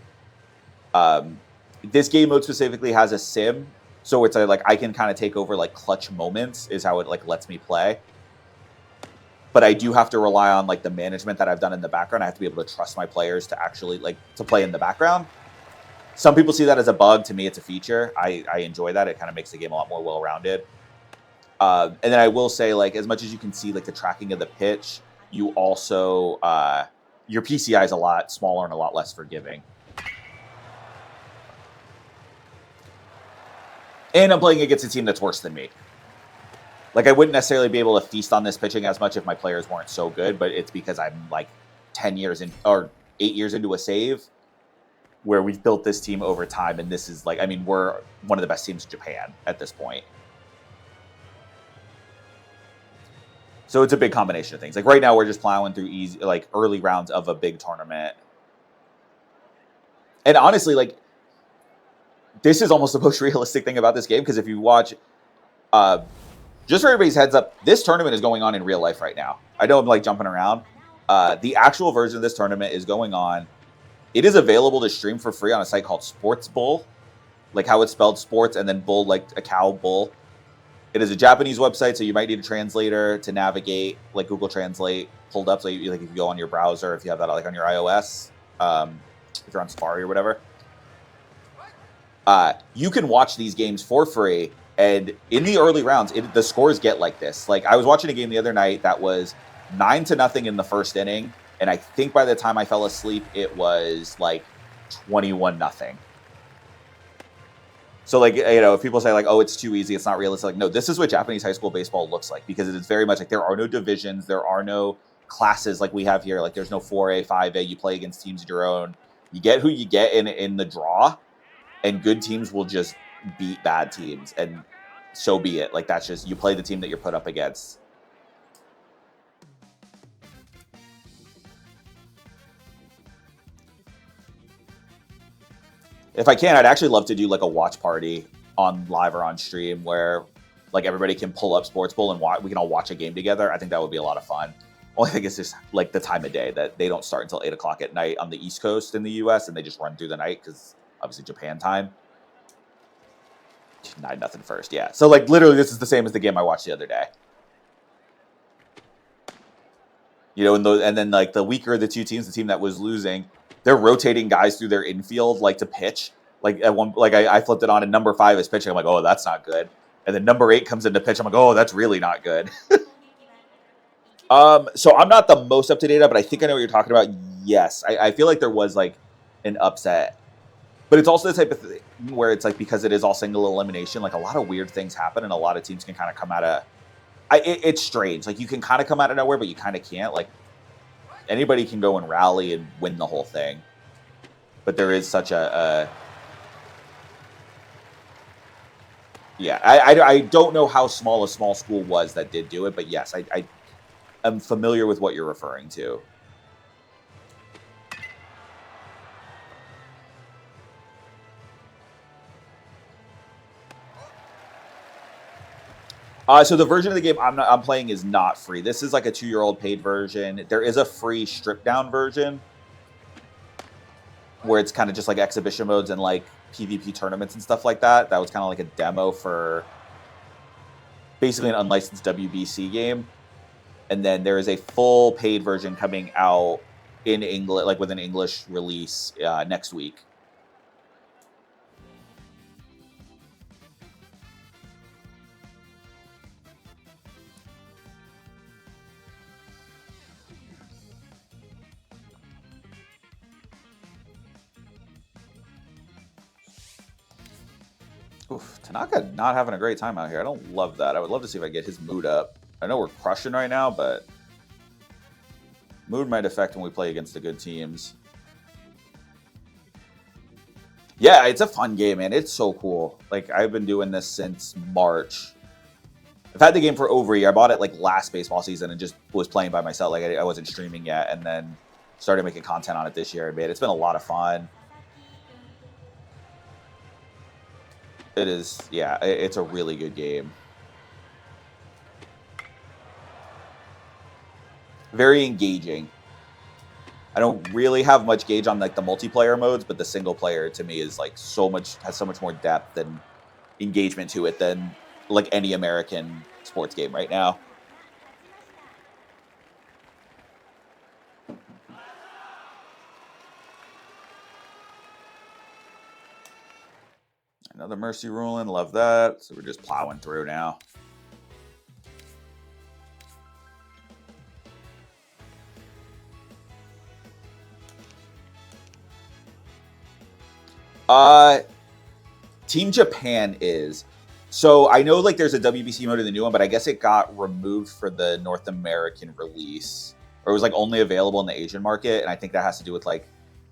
This game mode specifically has a sim, so it's like I can kind of take over like clutch moments is how it like lets me play. But I do have to rely on like the management that I've done in the background. I have to be able to trust my players to actually like to play in the background. Some people see that as a bug. To me, it's a feature. I enjoy that. It kind of makes the game a lot more well-rounded. And then I will say, like, as much as you can see like the tracking of the pitch, you also your PCI is a lot smaller and a lot less forgiving. And I'm playing against a team that's worse than me. Like, I wouldn't necessarily be able to feast on this pitching as much if my players weren't so good, but it's because I'm, like, 10 years in, or 8 years into a save, where we've built this team over time, and this is, like, I mean, we're one of the best teams in Japan at this point. So it's a big combination of things. Like, right now, we're just plowing through easy, like, early rounds of a big tournament. And honestly, like, this is almost the most realistic thing about this game, because if you watch... just for everybody's heads up, this tournament is going on in real life right now. I know I'm like jumping around. The actual version of this tournament is going on. It is available to stream for free on a site called Sports Bull, like how it's spelled sports and then bull, like a cow bull. It is a Japanese website, so you might need a translator to navigate, like Google Translate pulled up. So you, like if you go on your browser, if you have that like on your iOS, if you're on Safari or whatever, you can watch these games for free. And in the early rounds, the scores get like this. Like, I was watching a game the other night that was 9-0 in the first inning. And I think by the time I fell asleep, it was like 21-0. So, like, you know, if people say, like, oh, it's too easy, it's not realistic. Like, no, this is what Japanese high school baseball looks like. Because it is very much like there are no divisions. There are no classes like we have here. Like, there's no 4A, 5A. You play against teams of your own. You get who you get in the draw. And good teams will just beat bad teams, and so be it. Like, that's just, you play the team that you're put up against. If I can, I'd actually love to do like a watch party on live or on stream where like everybody can pull up Sports Bowl and we can all watch a game together. I think that would be a lot of fun. Only thing is just like the time of day that they don't start until 8 o'clock at night on the East Coast in the US, and they just run through the night because obviously Japan time. 9-0 first, yeah. So, like, literally, this is the same as the game I watched the other day. You know, and then, like, the weaker of the two teams, the team that was losing, they're rotating guys through their infield, like, to pitch. Like, at one, like, I flipped it on, and number 5 is pitching. I'm like, oh, that's not good. And then number 8 comes in to pitch. I'm like, oh, that's really not good. So I'm not the most up to date, but I think I know what you're talking about. Yes, I feel like there was like an upset, but it's also the type of thing where it's like, because it is all single elimination, like a lot of weird things happen, and a lot of teams can kind of come out of. It's strange. Like you can kind of come out of nowhere, but you kind of can't. Like anybody can go and rally and win the whole thing, but there is such a yeah. I don't know how small a small school was that did do it, but yes, I am familiar with what you're referring to. So the version of the game I'm playing is not free. This is like a 2-year-old paid version. There is a free stripped down version where it's kind of just like exhibition modes and like PvP tournaments and stuff like that. That was kind of like a demo for basically an unlicensed WBC game. And then there is a full paid version coming out in English, like with an English release next week. Oof, Tanaka not having a great time out here. I don't love that. I would love to see if I get his mood up. I know we're crushing right now, but mood might affect when we play against the good teams. Yeah, it's a fun game, man. It's so cool. Like, I've been doing this since March. I've had the game for over a year. I bought it like last baseball season and just was playing by myself. Like, I wasn't streaming yet, and then started making content on it this year. Man, it's been a lot of fun. It is, yeah, it's a really good game. Very engaging. I don't really have much gauge on like the multiplayer modes, but the single player to me is like has so much more depth and engagement to it than like any American sports game right now. Another mercy ruling, love that. So we're just plowing through now. Team Japan is. So I know like there's a WBC mode in the new one, but I guess it got removed for the North American release. Or it was like only available in the Asian market. And I think that has to do with like,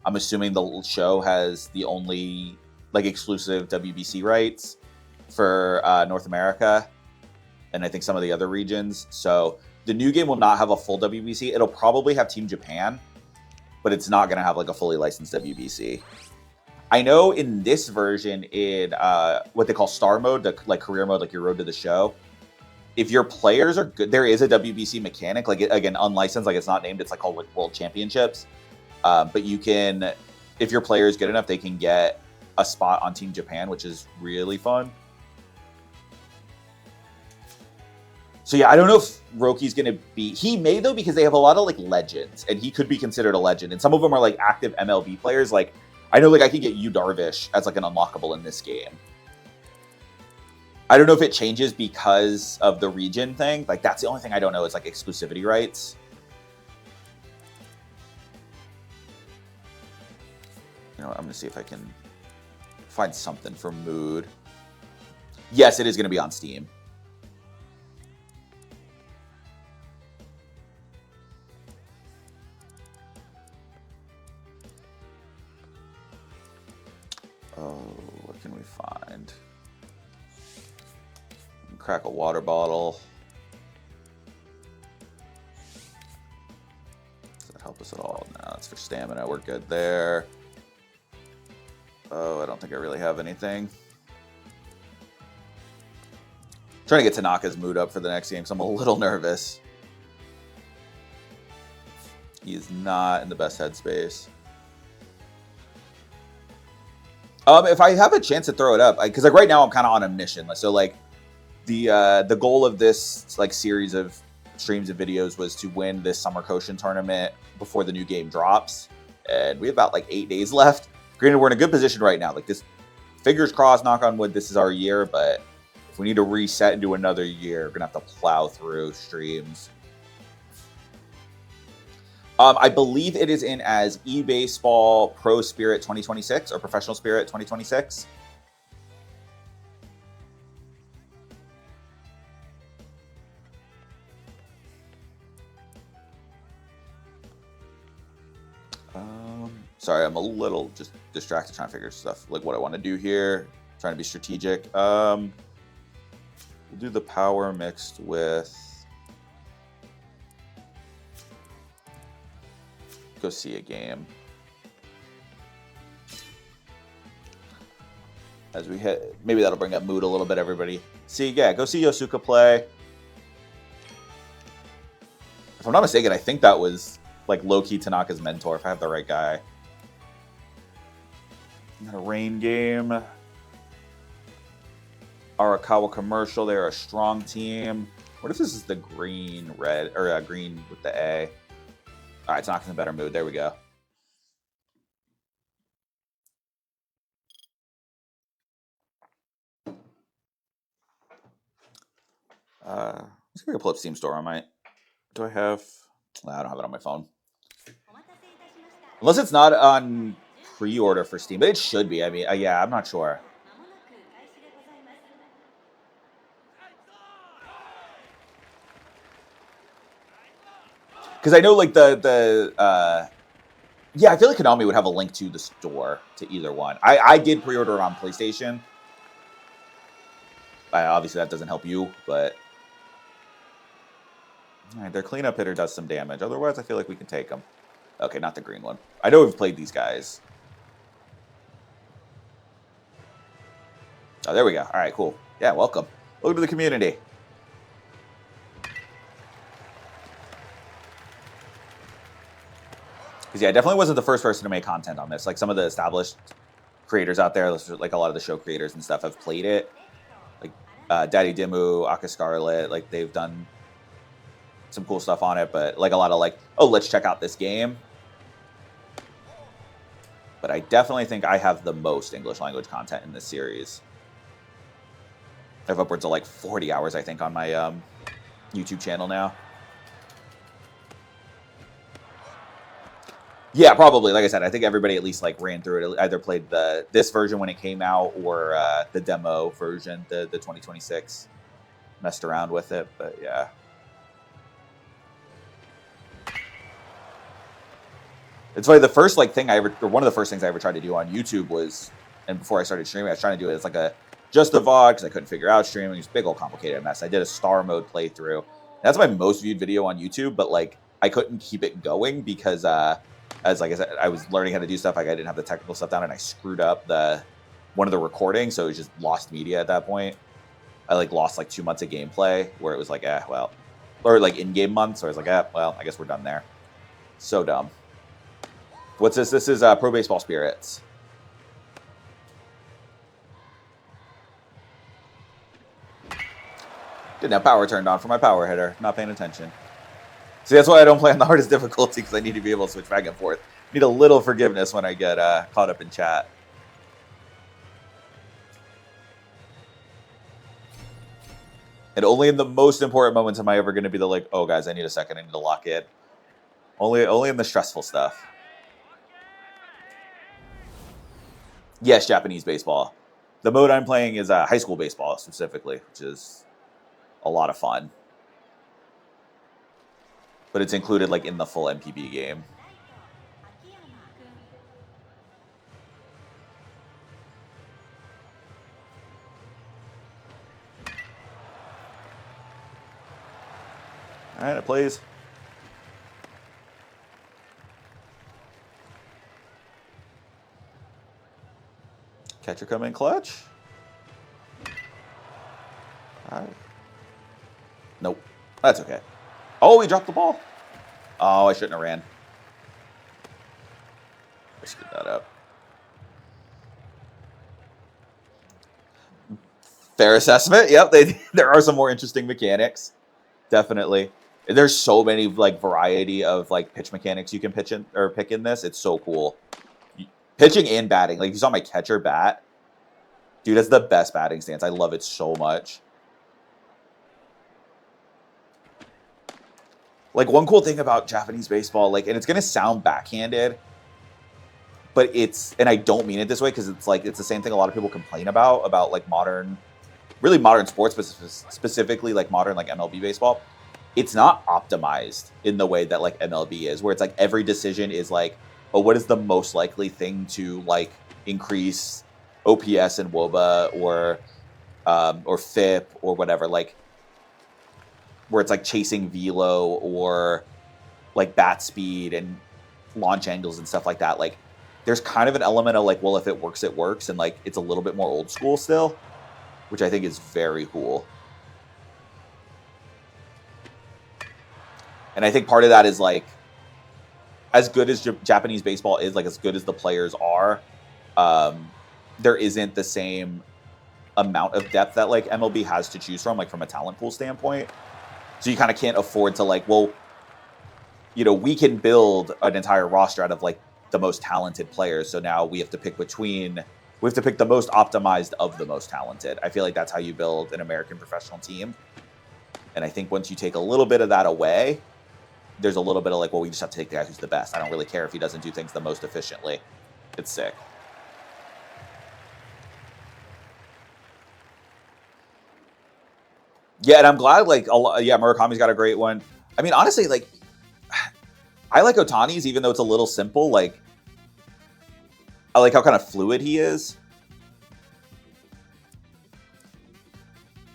I'm assuming the show has the only like exclusive WBC rights for North America. And I think some of the other regions. So the new game will not have a full WBC. It'll probably have Team Japan, but it's not going to have like a fully licensed WBC. I know in this version, in what they call star mode, like career mode, like your road to the show, if your players are good, there is a WBC mechanic, like again, unlicensed, like it's not named, it's like called like World Championships. But you can, if your player is good enough, they can get a spot on Team Japan, which is really fun. So yeah, I don't know if Roki's going to be, he may though, because they have a lot of like legends, and he could be considered a legend. And some of them are like active MLB players, like, I know, like, I could get Yu Darvish as, like, an unlockable in this game. I don't know if it changes because of the region thing. Like, that's the only thing I don't know is, like, exclusivity rights. You know what, I'm going to see if I can find something for mood. Yes, it is going to be on Steam. Oh, what can we find? Crack a water bottle. Does that help us at all? No, that's for stamina. We're good there. Oh, I don't think I really have anything. Trying to get Tanaka's mood up for the next game, so I'm a little nervous. He is not in the best headspace. If I have a chance to throw it up, because like right now I'm kind of on a mission. So like the goal of this like series of streams and videos was to win this summer Koshien tournament before the new game drops, and we have about like 8 days left. Granted, we're in a good position right now. Like this, fingers crossed, knock on wood, this is our year. But if we need to reset and do another year, we're gonna have to plow through streams. I believe it is in as eBaseball Pro Spirit 2026 or Professional Spirit 2026. Sorry, I'm a little just distracted trying to figure stuff like what I want to do here. Trying to be strategic. We'll do the power mixed with. Go see a game. As we hit, maybe that'll bring up mood a little bit, everybody. See, yeah, go see Yosuka play. If I'm not mistaken, I think that was like low-key Tanaka's mentor, if I have the right guy. Got a rain game. Arakawa Commercial, they're a strong team. What if this is the green, red, or green with the A? All right, Tanaka's in a better mood. There we go. Let's go pull up Steam Store. I might. Do I have? I don't have it on my phone. Unless it's not on pre-order for Steam, but it should be. I mean, yeah, I'm not sure. Because I know, like, yeah, I feel like Konami would have a link to the store to either one. I did pre-order it on PlayStation. Obviously, that doesn't help you, but... All right, their cleanup hitter does some damage. Otherwise, I feel like we can take them. Okay, not the green one. I know we've played these guys. Oh, there we go. All right, cool. Yeah, welcome. Welcome to the community. Because, yeah, I definitely wasn't the first person to make content on this. Like, some of the established creators out there, like a lot of the show creators and stuff, have played it. Like, Daddy Dimmu, Aka Scarlet, like, they've done some cool stuff on it. But, like, a lot of, like, oh, let's check out this game. But I definitely think I have the most English language content in this series. I have upwards of, like, 40 hours, I think, on my YouTube channel now. Yeah, probably. Like I said, I think everybody at least like ran through it. Either played this version when it came out or the demo version, the 2026. Messed around with it, but yeah. It's funny. The first like thing one of the first things I ever tried to do on YouTube was, and before I started streaming, I was trying to do it as like just a VOD because I couldn't figure out streaming. It was a big old complicated mess. I did a star mode playthrough. That's my most viewed video on YouTube, but like I couldn't keep it going because as like I said, I was learning how to do stuff. Like I didn't have the technical stuff down, and I screwed up one of the recordings, so it was just lost media at that point. I like lost like 2 months of gameplay where it was like, well, or like in-game months. So I was like, well, I guess we're done there. So dumb. What's this? This is Pro Baseball Spirits. Didn't have power turned on for my power hitter. Not paying attention. See, that's why I don't play on the hardest difficulty, because I need to be able to switch back and forth. Need a little forgiveness when I get caught up in chat. And only in the most important moments am I ever going to be like, oh, guys, I need a second. I need to lock in. Only in the stressful stuff. Yes, Japanese baseball. The mode I'm playing is high school baseball, specifically, which is a lot of fun. But it's included like in the full MPB game. All right, it plays. Catcher come in clutch. All right. Nope, that's okay. Oh, he dropped the ball. Oh, I shouldn't have ran. I screwed that up. Fair assessment. Yep, there are some more interesting mechanics. Definitely. There's so many like variety of like pitch mechanics you can pick in this. It's so cool. Pitching and batting. Like you saw my catcher bat. Dude, that's the best batting stance. I love it so much. Like, one cool thing about Japanese baseball, like, and it's going to sound backhanded, but it's, and I don't mean it this way because it's like, it's the same thing a lot of people complain about like really modern sports, but specifically like modern like MLB baseball. It's not optimized in the way that like MLB is, where it's like every decision is like, oh, what is the most likely thing to like increase OPS and WOBA or FIP or whatever, like where it's like chasing velo or like bat speed and launch angles and stuff like that. Like there's kind of an element of like, well, if it works, it works. And like, it's a little bit more old school still, which I think is very cool. And I think part of that is like, as good as Japanese baseball is, like as good as the players are, there isn't the same amount of depth that like MLB has to choose from, like from a talent pool standpoint. So you kind of can't afford to like, well, you know, we can build an entire roster out of like the most talented players. So now we have to pick the most optimized of the most talented. I feel like that's how you build an American professional team. And I think once you take a little bit of that away, there's a little bit of like, well, we just have to take the guy who's the best. I don't really care if he doesn't do things the most efficiently. It's sick. Yeah, and I'm glad, like, Murakami's got a great one. I mean, honestly, like, I like Ohtani's, even though it's a little simple. Like, I like how kind of fluid he is.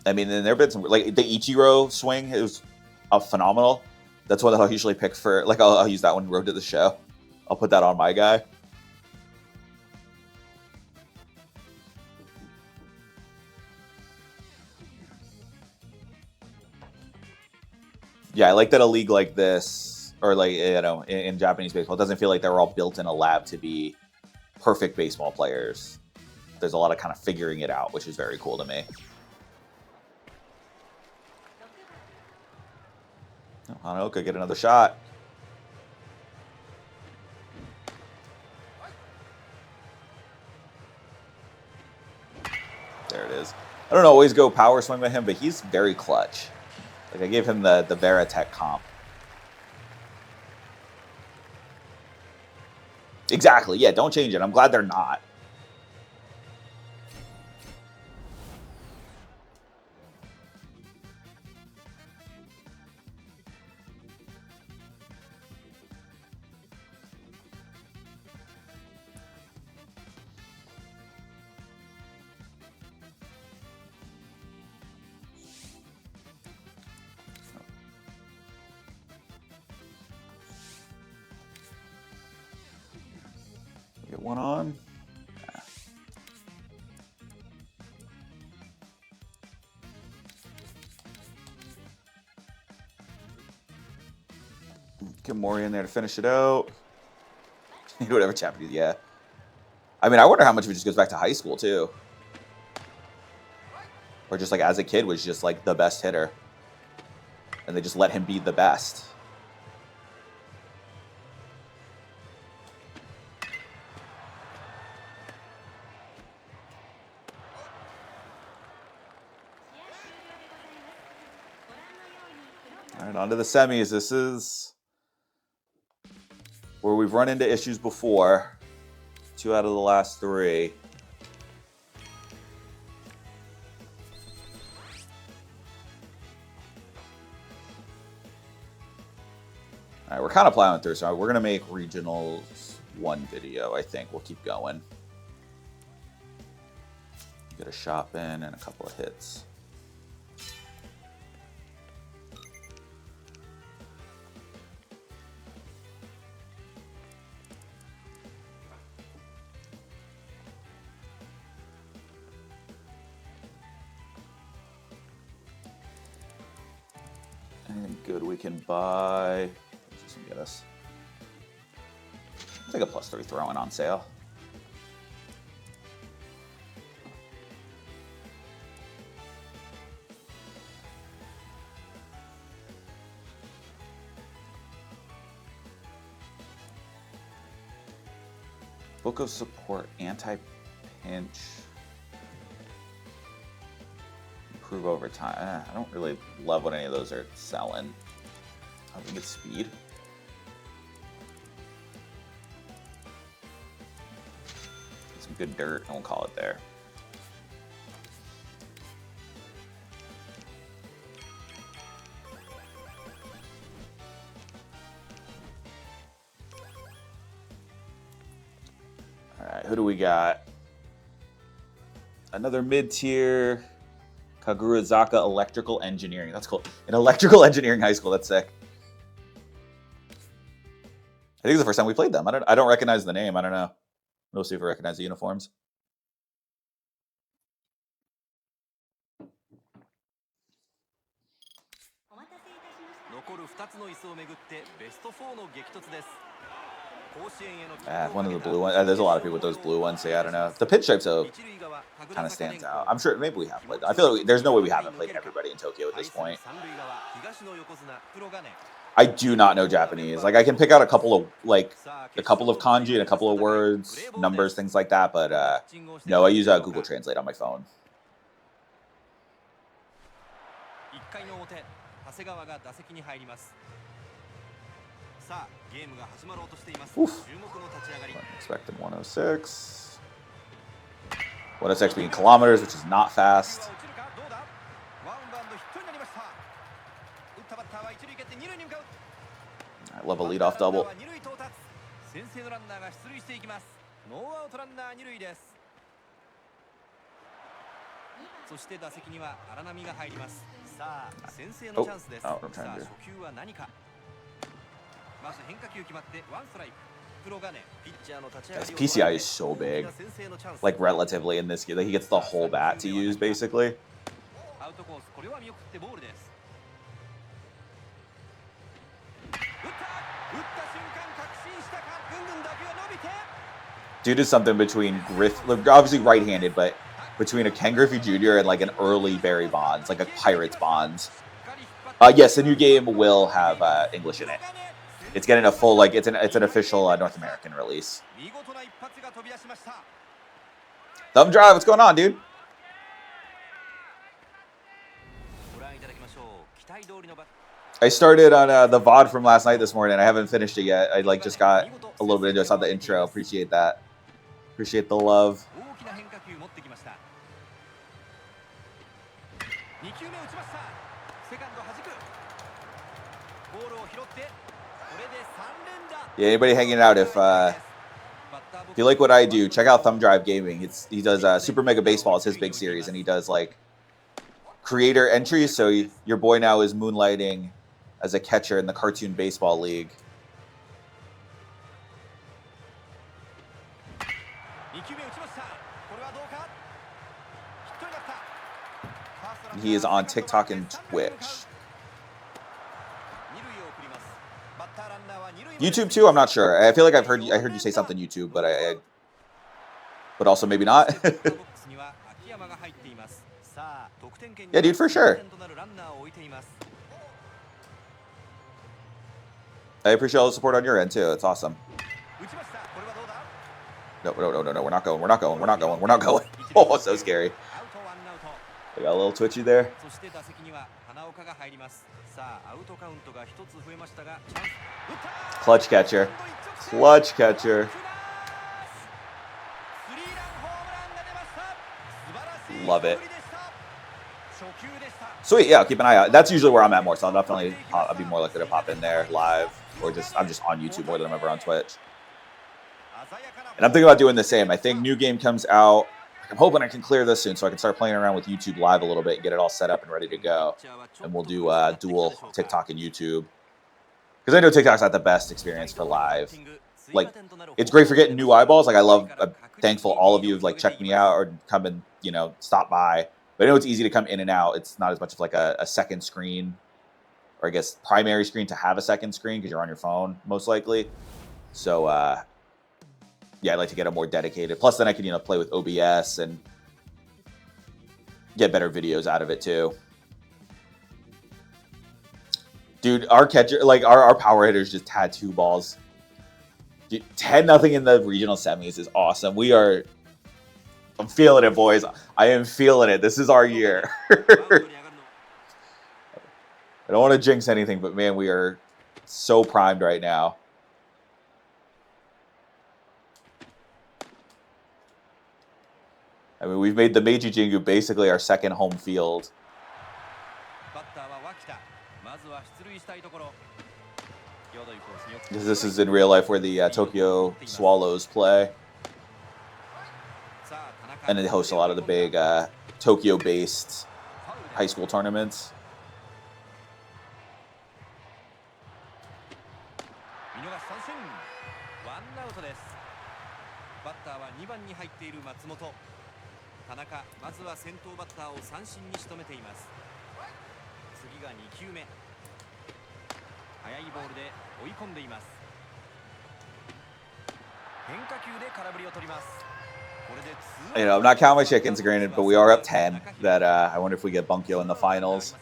I mean, and there have been some, like, the Ichiro swing is phenomenal. That's one that I'll usually pick for, like, I'll use that one road to the show. I'll put that on my guy. Yeah, I like that a league like this, or like, you know, in Japanese baseball, it doesn't feel like they're all built in a lab to be perfect baseball players. There's a lot of kind of figuring it out, which is very cool to me. Hanaoka get another shot. There it is. I don't always go power swing with him, but he's very clutch. Like, I gave him the Veritech comp. Exactly. Yeah, don't change it. I'm glad they're not. Get one on. Get Mori in there to finish it out. Whatever Japanese, yeah. I mean, I wonder how much of it just goes back to high school, too. Or just, like, as a kid was just, like, the best hitter. And they just let him be the best. All right, on to the semis. This is where we've run into issues before. 2 out of the last 3. All right, we're kind of plowing through, so we're going to make regionals 1 video, I think. We'll keep going. Get a shop in and a couple of hits. Anything good we can buy? What's this one get us? I'll take a +3 throwing on sale. Book of support, anti-pinch. Improve over time. I don't really love what any of those are selling. I think it's speed. Some good dirt. I won't call it there. All right, who do we got? Another mid-tier. Kagurazaka Electrical Engineering. That's cool. An electrical engineering high school. That's sick. I think it's the first time we played them. I don't recognize the name. I don't know. We'll see if we recognize the uniforms. One of the blue ones. There's a lot of people with those blue ones. So I don't know. The pinstripes though kind of stands out. I'm sure maybe we have played them. I feel like there's no way we haven't played everybody in Tokyo at this point. I do not know Japanese. Like I can pick out a couple of kanji and a couple of words, numbers, things like that. But no, I use Google Translate on my phone. Oof. Expected 106. 106 being kilometers, which is not fast. I love a leadoff double. Oh, I'm trying to do. His PCI is so big, like relatively in this game. Like he gets the whole bat to use, basically. Dude is something between obviously right-handed, but between a Ken Griffey Jr. and like an early Barry Bonds, like a Pirates Bonds. Yes, the new game will have English in it. It's getting a full, like, it's an official North American release. Thumb drive, what's going on, dude? I started on the VOD from last night this morning. I haven't finished it yet. I just got a little bit into it. I saw the intro. Appreciate that. Appreciate the love. Yeah, anybody hanging out, if you like what I do, check out Thumb Drive Gaming. He does Super Mega Baseball. It's his big series, and he does like creator entries. So your boy now is moonlighting as a catcher in the Cartoon Baseball League. He is on TikTok and Twitch. YouTube too? I'm not sure. I feel like I heard you say something YouTube, but but also maybe not. Yeah, dude, for sure. I appreciate all the support on your end too. It's awesome. No, we're not going. Oh, so scary. I got a little twitchy there. Clutch catcher. Clutch catcher. Love it. Sweet, yeah, keep an eye out. That's usually where I'm at more, so I'll be more likely to pop in there live, or I'm just on YouTube more than I'm ever on Twitch. And I'm thinking about doing the same. I think new game comes out. I'm hoping I can clear this soon so I can start playing around with YouTube Live a little bit and get it all set up and ready to go. And we'll do dual TikTok and YouTube. Because I know TikTok's not the best experience for live. Like, it's great for getting new eyeballs. Like, I'm thankful all of you have, like, checked me out or come and, stop by. But I know it's easy to come in and out. It's not as much of, like, a second screen, or I guess primary screen to have a second screen because you're on your phone, most likely. So, yeah, I'd like to get a more dedicated. Plus, then I can, play with OBS and get better videos out of it, too. Dude, our catcher, like, our power hitters just tattoo balls. 10-0 in the regional semis is awesome. I'm feeling it, boys. I am feeling it. This is our year. I don't want to jinx anything, but man, we are So primed right now. I mean, we've made the Meiji Jingu basically our second home field. This is in real life where the Tokyo Swallows play. And they host a lot of the big Tokyo-based high school tournaments. You know, I'm not counting my chickens, granted, but we are up 10. That I wonder if we get Bunkyo in the finals,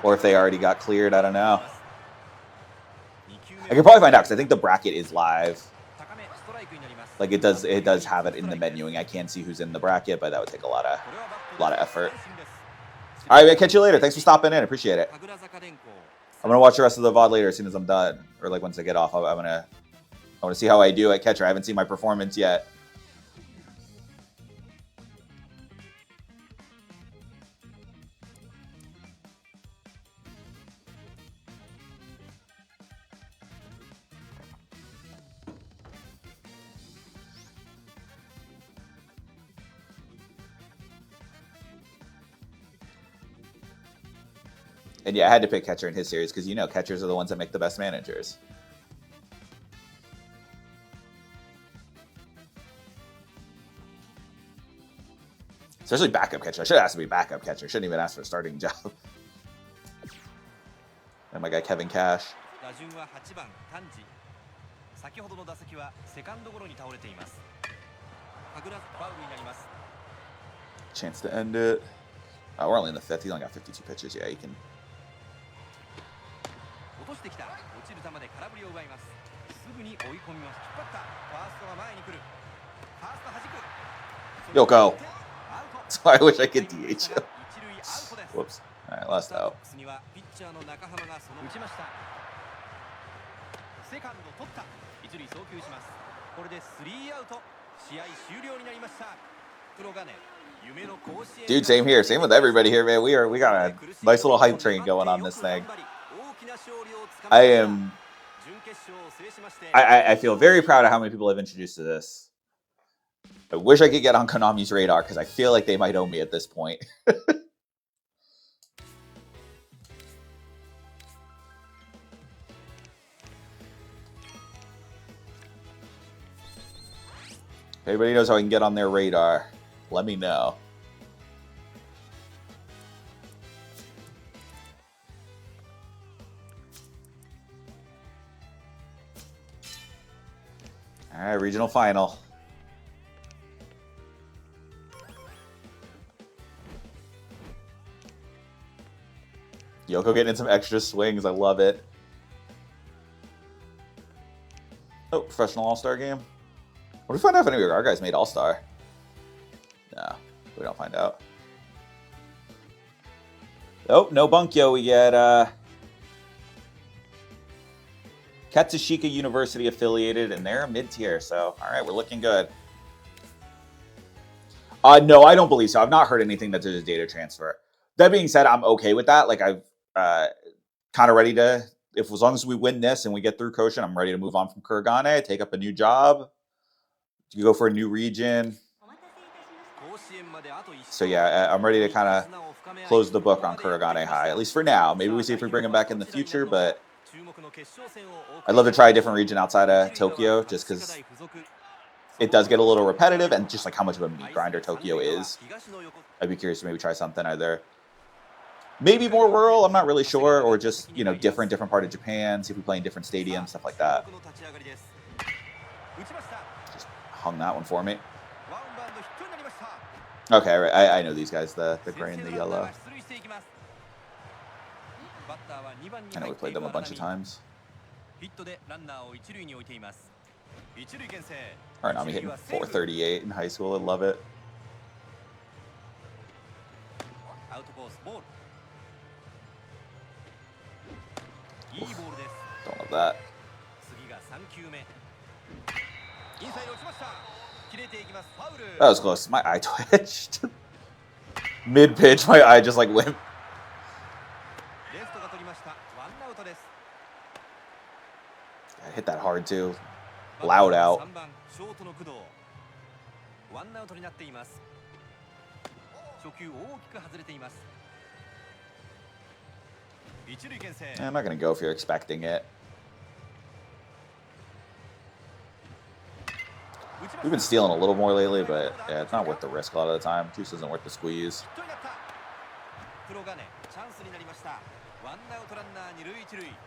or if they already got cleared. I don't know. I can probably find out because I think the bracket is live. Like it does have it in the menuing. I can't see who's in the bracket, but that would take a lot of effort. All right, I'll catch you later. Thanks for stopping in. Appreciate it. I'm gonna watch the rest of the VOD later as soon as I'm done, or like once I get off. I want to see how I do at catcher. I haven't seen my performance yet. And yeah, I had to pick catcher in his series because, you know, catchers are the ones that make the best managers. Especially backup catcher. I should have asked to be backup catcher. Shouldn't even ask for a starting job. And my guy Kevin Cash. Chance to end it. Oh, we're only in the 5th. He's only got 52 pitches. Yeah, he can. Yo, go. So I wish I could DH him. Whoops. All right, last out. Dude, same here. Same with everybody here, man. We got a nice little hype train going on this thing. I feel very proud of how many people I've introduced to this. I wish I could get on Konami's radar because I feel like they might own me at this point. Everybody knows how I can get on their radar. Let me know. All right, regional final. Yoko getting in some extra swings. I love it. Oh, professional all-star game. What do we find out if any of our guys made all-star? No, we don't find out. Oh, no Bunkyo. We get Katsushika University affiliated, and they're mid-tier. So, all right, we're looking good. No, I don't believe so. I've not heard anything that there's a data transfer. That being said, I'm okay with that. Like, I've kind of ready to, as long as we win this and we get through Koshien, I'm ready to move on from Kurogane, take up a new job, to go for a new region. So yeah, I'm ready to kind of close the book on Kurogane High, at least for now. Maybe we see if we bring him back in the future, but I'd love to try a different region outside of Tokyo, just because it does get a little repetitive, and just like how much of a meat grinder Tokyo is. I'd be curious to maybe try something either maybe more rural, I'm not really sure, or just, you know, different part of Japan, see if we play in different stadiums, stuff like that. Just hung that one for me. Okay, right. I know these guys, the gray and the yellow. I know we played them a bunch of times. All right, I'm hitting 438 in high school. I love it. Oof. Don't love that. That was close. My eye twitched. Mid-pitch, my eye just like went. I hit that hard too. Loud out. I'm not going to go if you're expecting it. We've been stealing a little more lately, but yeah, it's not worth the risk a lot of the time. Juice isn't worth the squeeze.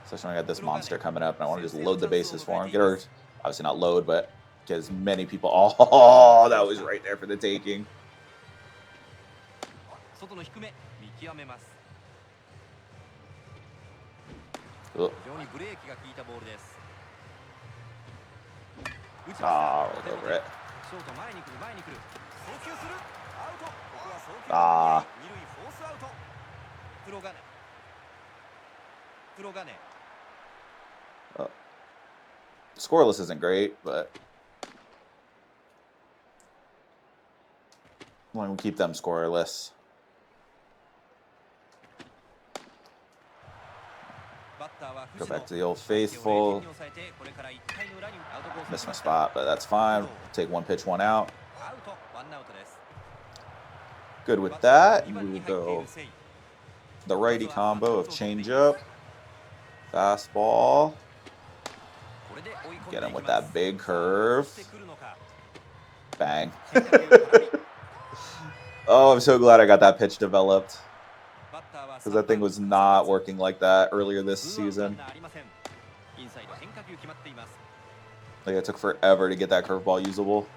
Especially when I got this monster coming up, and I want to just load the bases for him. Get her, obviously not load, but get as many people. Oh, that was right there for the taking. Oh. Ah, rolled over it. Ah. Scoreless isn't great, but we'll keep them scoreless. Go back to the old faithful. Missed my spot, but that's fine. Take one pitch, one out. Good with that. We will go the righty combo of changeup, fastball. Get him with that big curve. Bang. Oh, I'm so glad I got that pitch developed, because that thing was not working like that earlier this season. Like, it took forever to get that curveball usable.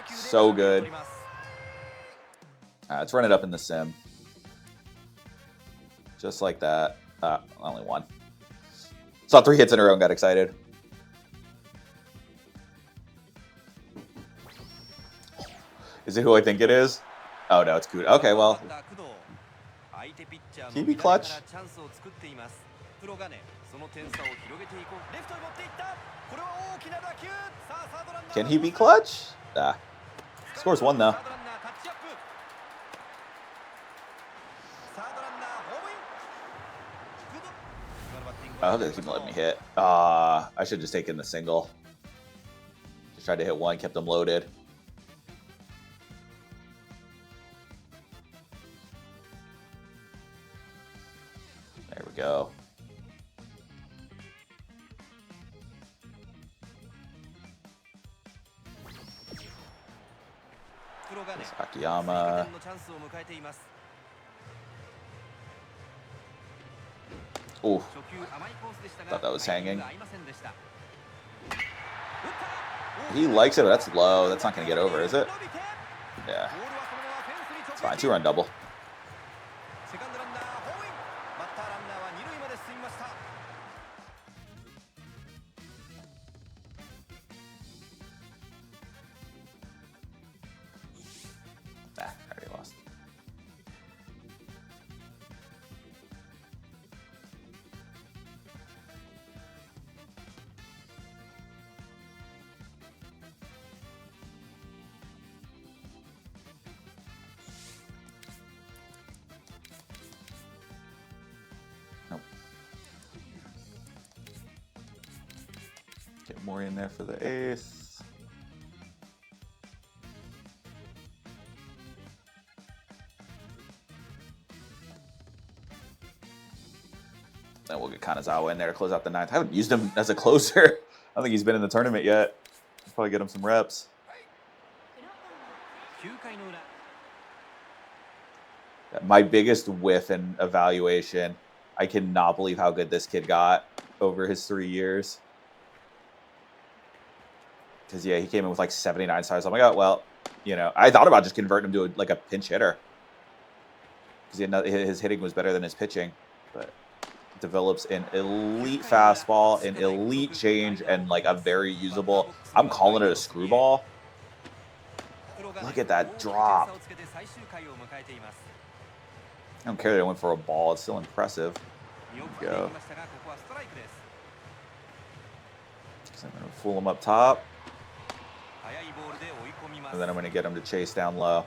So good. Let's run it up in the sim. Just like that. Only one. Saw 3 hits in a row and got excited. Is it who I think it is? Oh, no, it's good. Okay, well. Can he be clutch? Can he be clutch? Nah. Scores 1, though. I hope they keep letting me hit. I should have just taken the single. Just tried to hit 1, kept them loaded. There we go. Akiyama. Ooh. Thought that was hanging. He likes it, but that's low. That's not going to get over, is it? Yeah. It's fine. 2-run double. I already lost. Nope. Get more in there for the 8th. Then we'll get Kanazawa in there to close out the 9th. I haven't used him as a closer. I don't think he's been in the tournament yet. I'll probably get him some reps. My biggest whiff in evaluation, I cannot believe how good this kid got over his 3 years. Because, yeah, he came in with like 79 stars. I'm like, oh, well, you know, I thought about just converting him to a pinch hitter. Because his hitting was better than his pitching. But develops an elite fastball, an elite change, and like a very usable. I'm calling it a screwball. Look at that drop. I don't care that I went for a ball. It's still impressive. There we go. So I'm going to fool him up top. And then I'm going to get him to chase down low.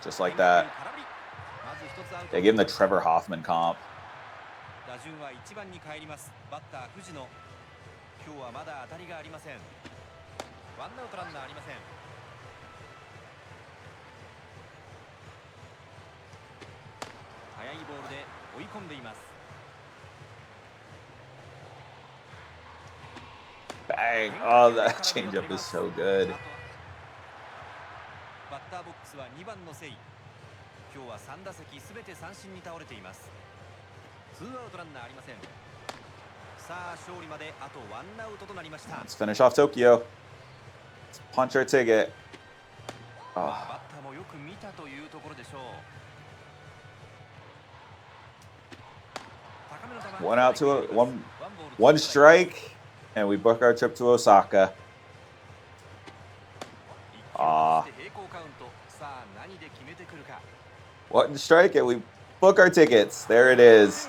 Just like that. They gave him the Trevor Hoffman comp. Bang! Oh, that changeup is so good. Let's finish off Tokyo. Let's punch our ticket. Oh. 1 out to one strike, and we book our trip to Osaka. One strike, and we book our tickets. There it is.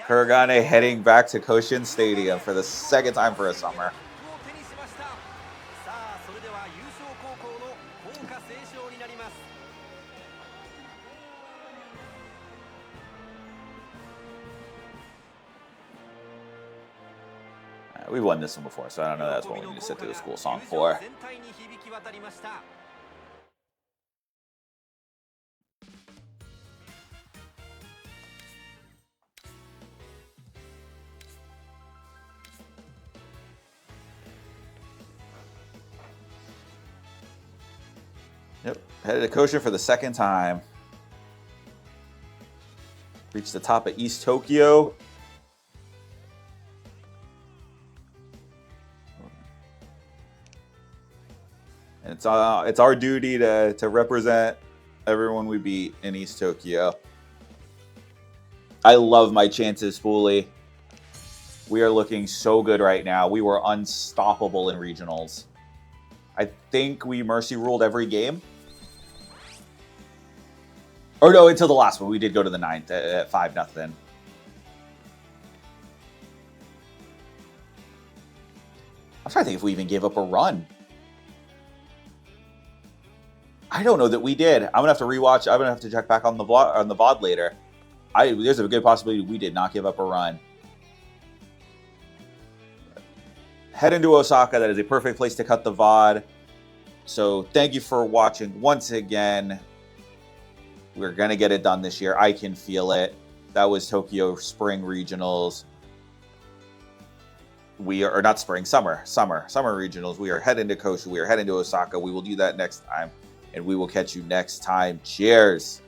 Kurogane heading back to Koshien Stadium for the second time for a summer. We've won this one before, so I don't know that's what we need to sit through the school song for. Yep, headed to Koshien for the second time. Reached the top of East Tokyo. And it's our duty to represent everyone we beat in East Tokyo. I love my chances, Spoolie. We are looking so good right now. We were unstoppable in regionals. I think we mercy ruled every game. Or no, until the last one. We did go to the 9th at 5-0. I'm trying to think if we even gave up a run. I don't know that we did. I'm gonna have to rewatch. I'm gonna have to check back on the VOD later. There's a good possibility we did not give up a run. Head into Osaka. That is a perfect place to cut the VOD. So thank you for watching once again. We're gonna get it done this year. I can feel it. That was Tokyo Spring Regionals. We are not spring, summer regionals. We are heading to Koshien. We are heading to Osaka. We will do that next time. And we will catch you next time. Cheers.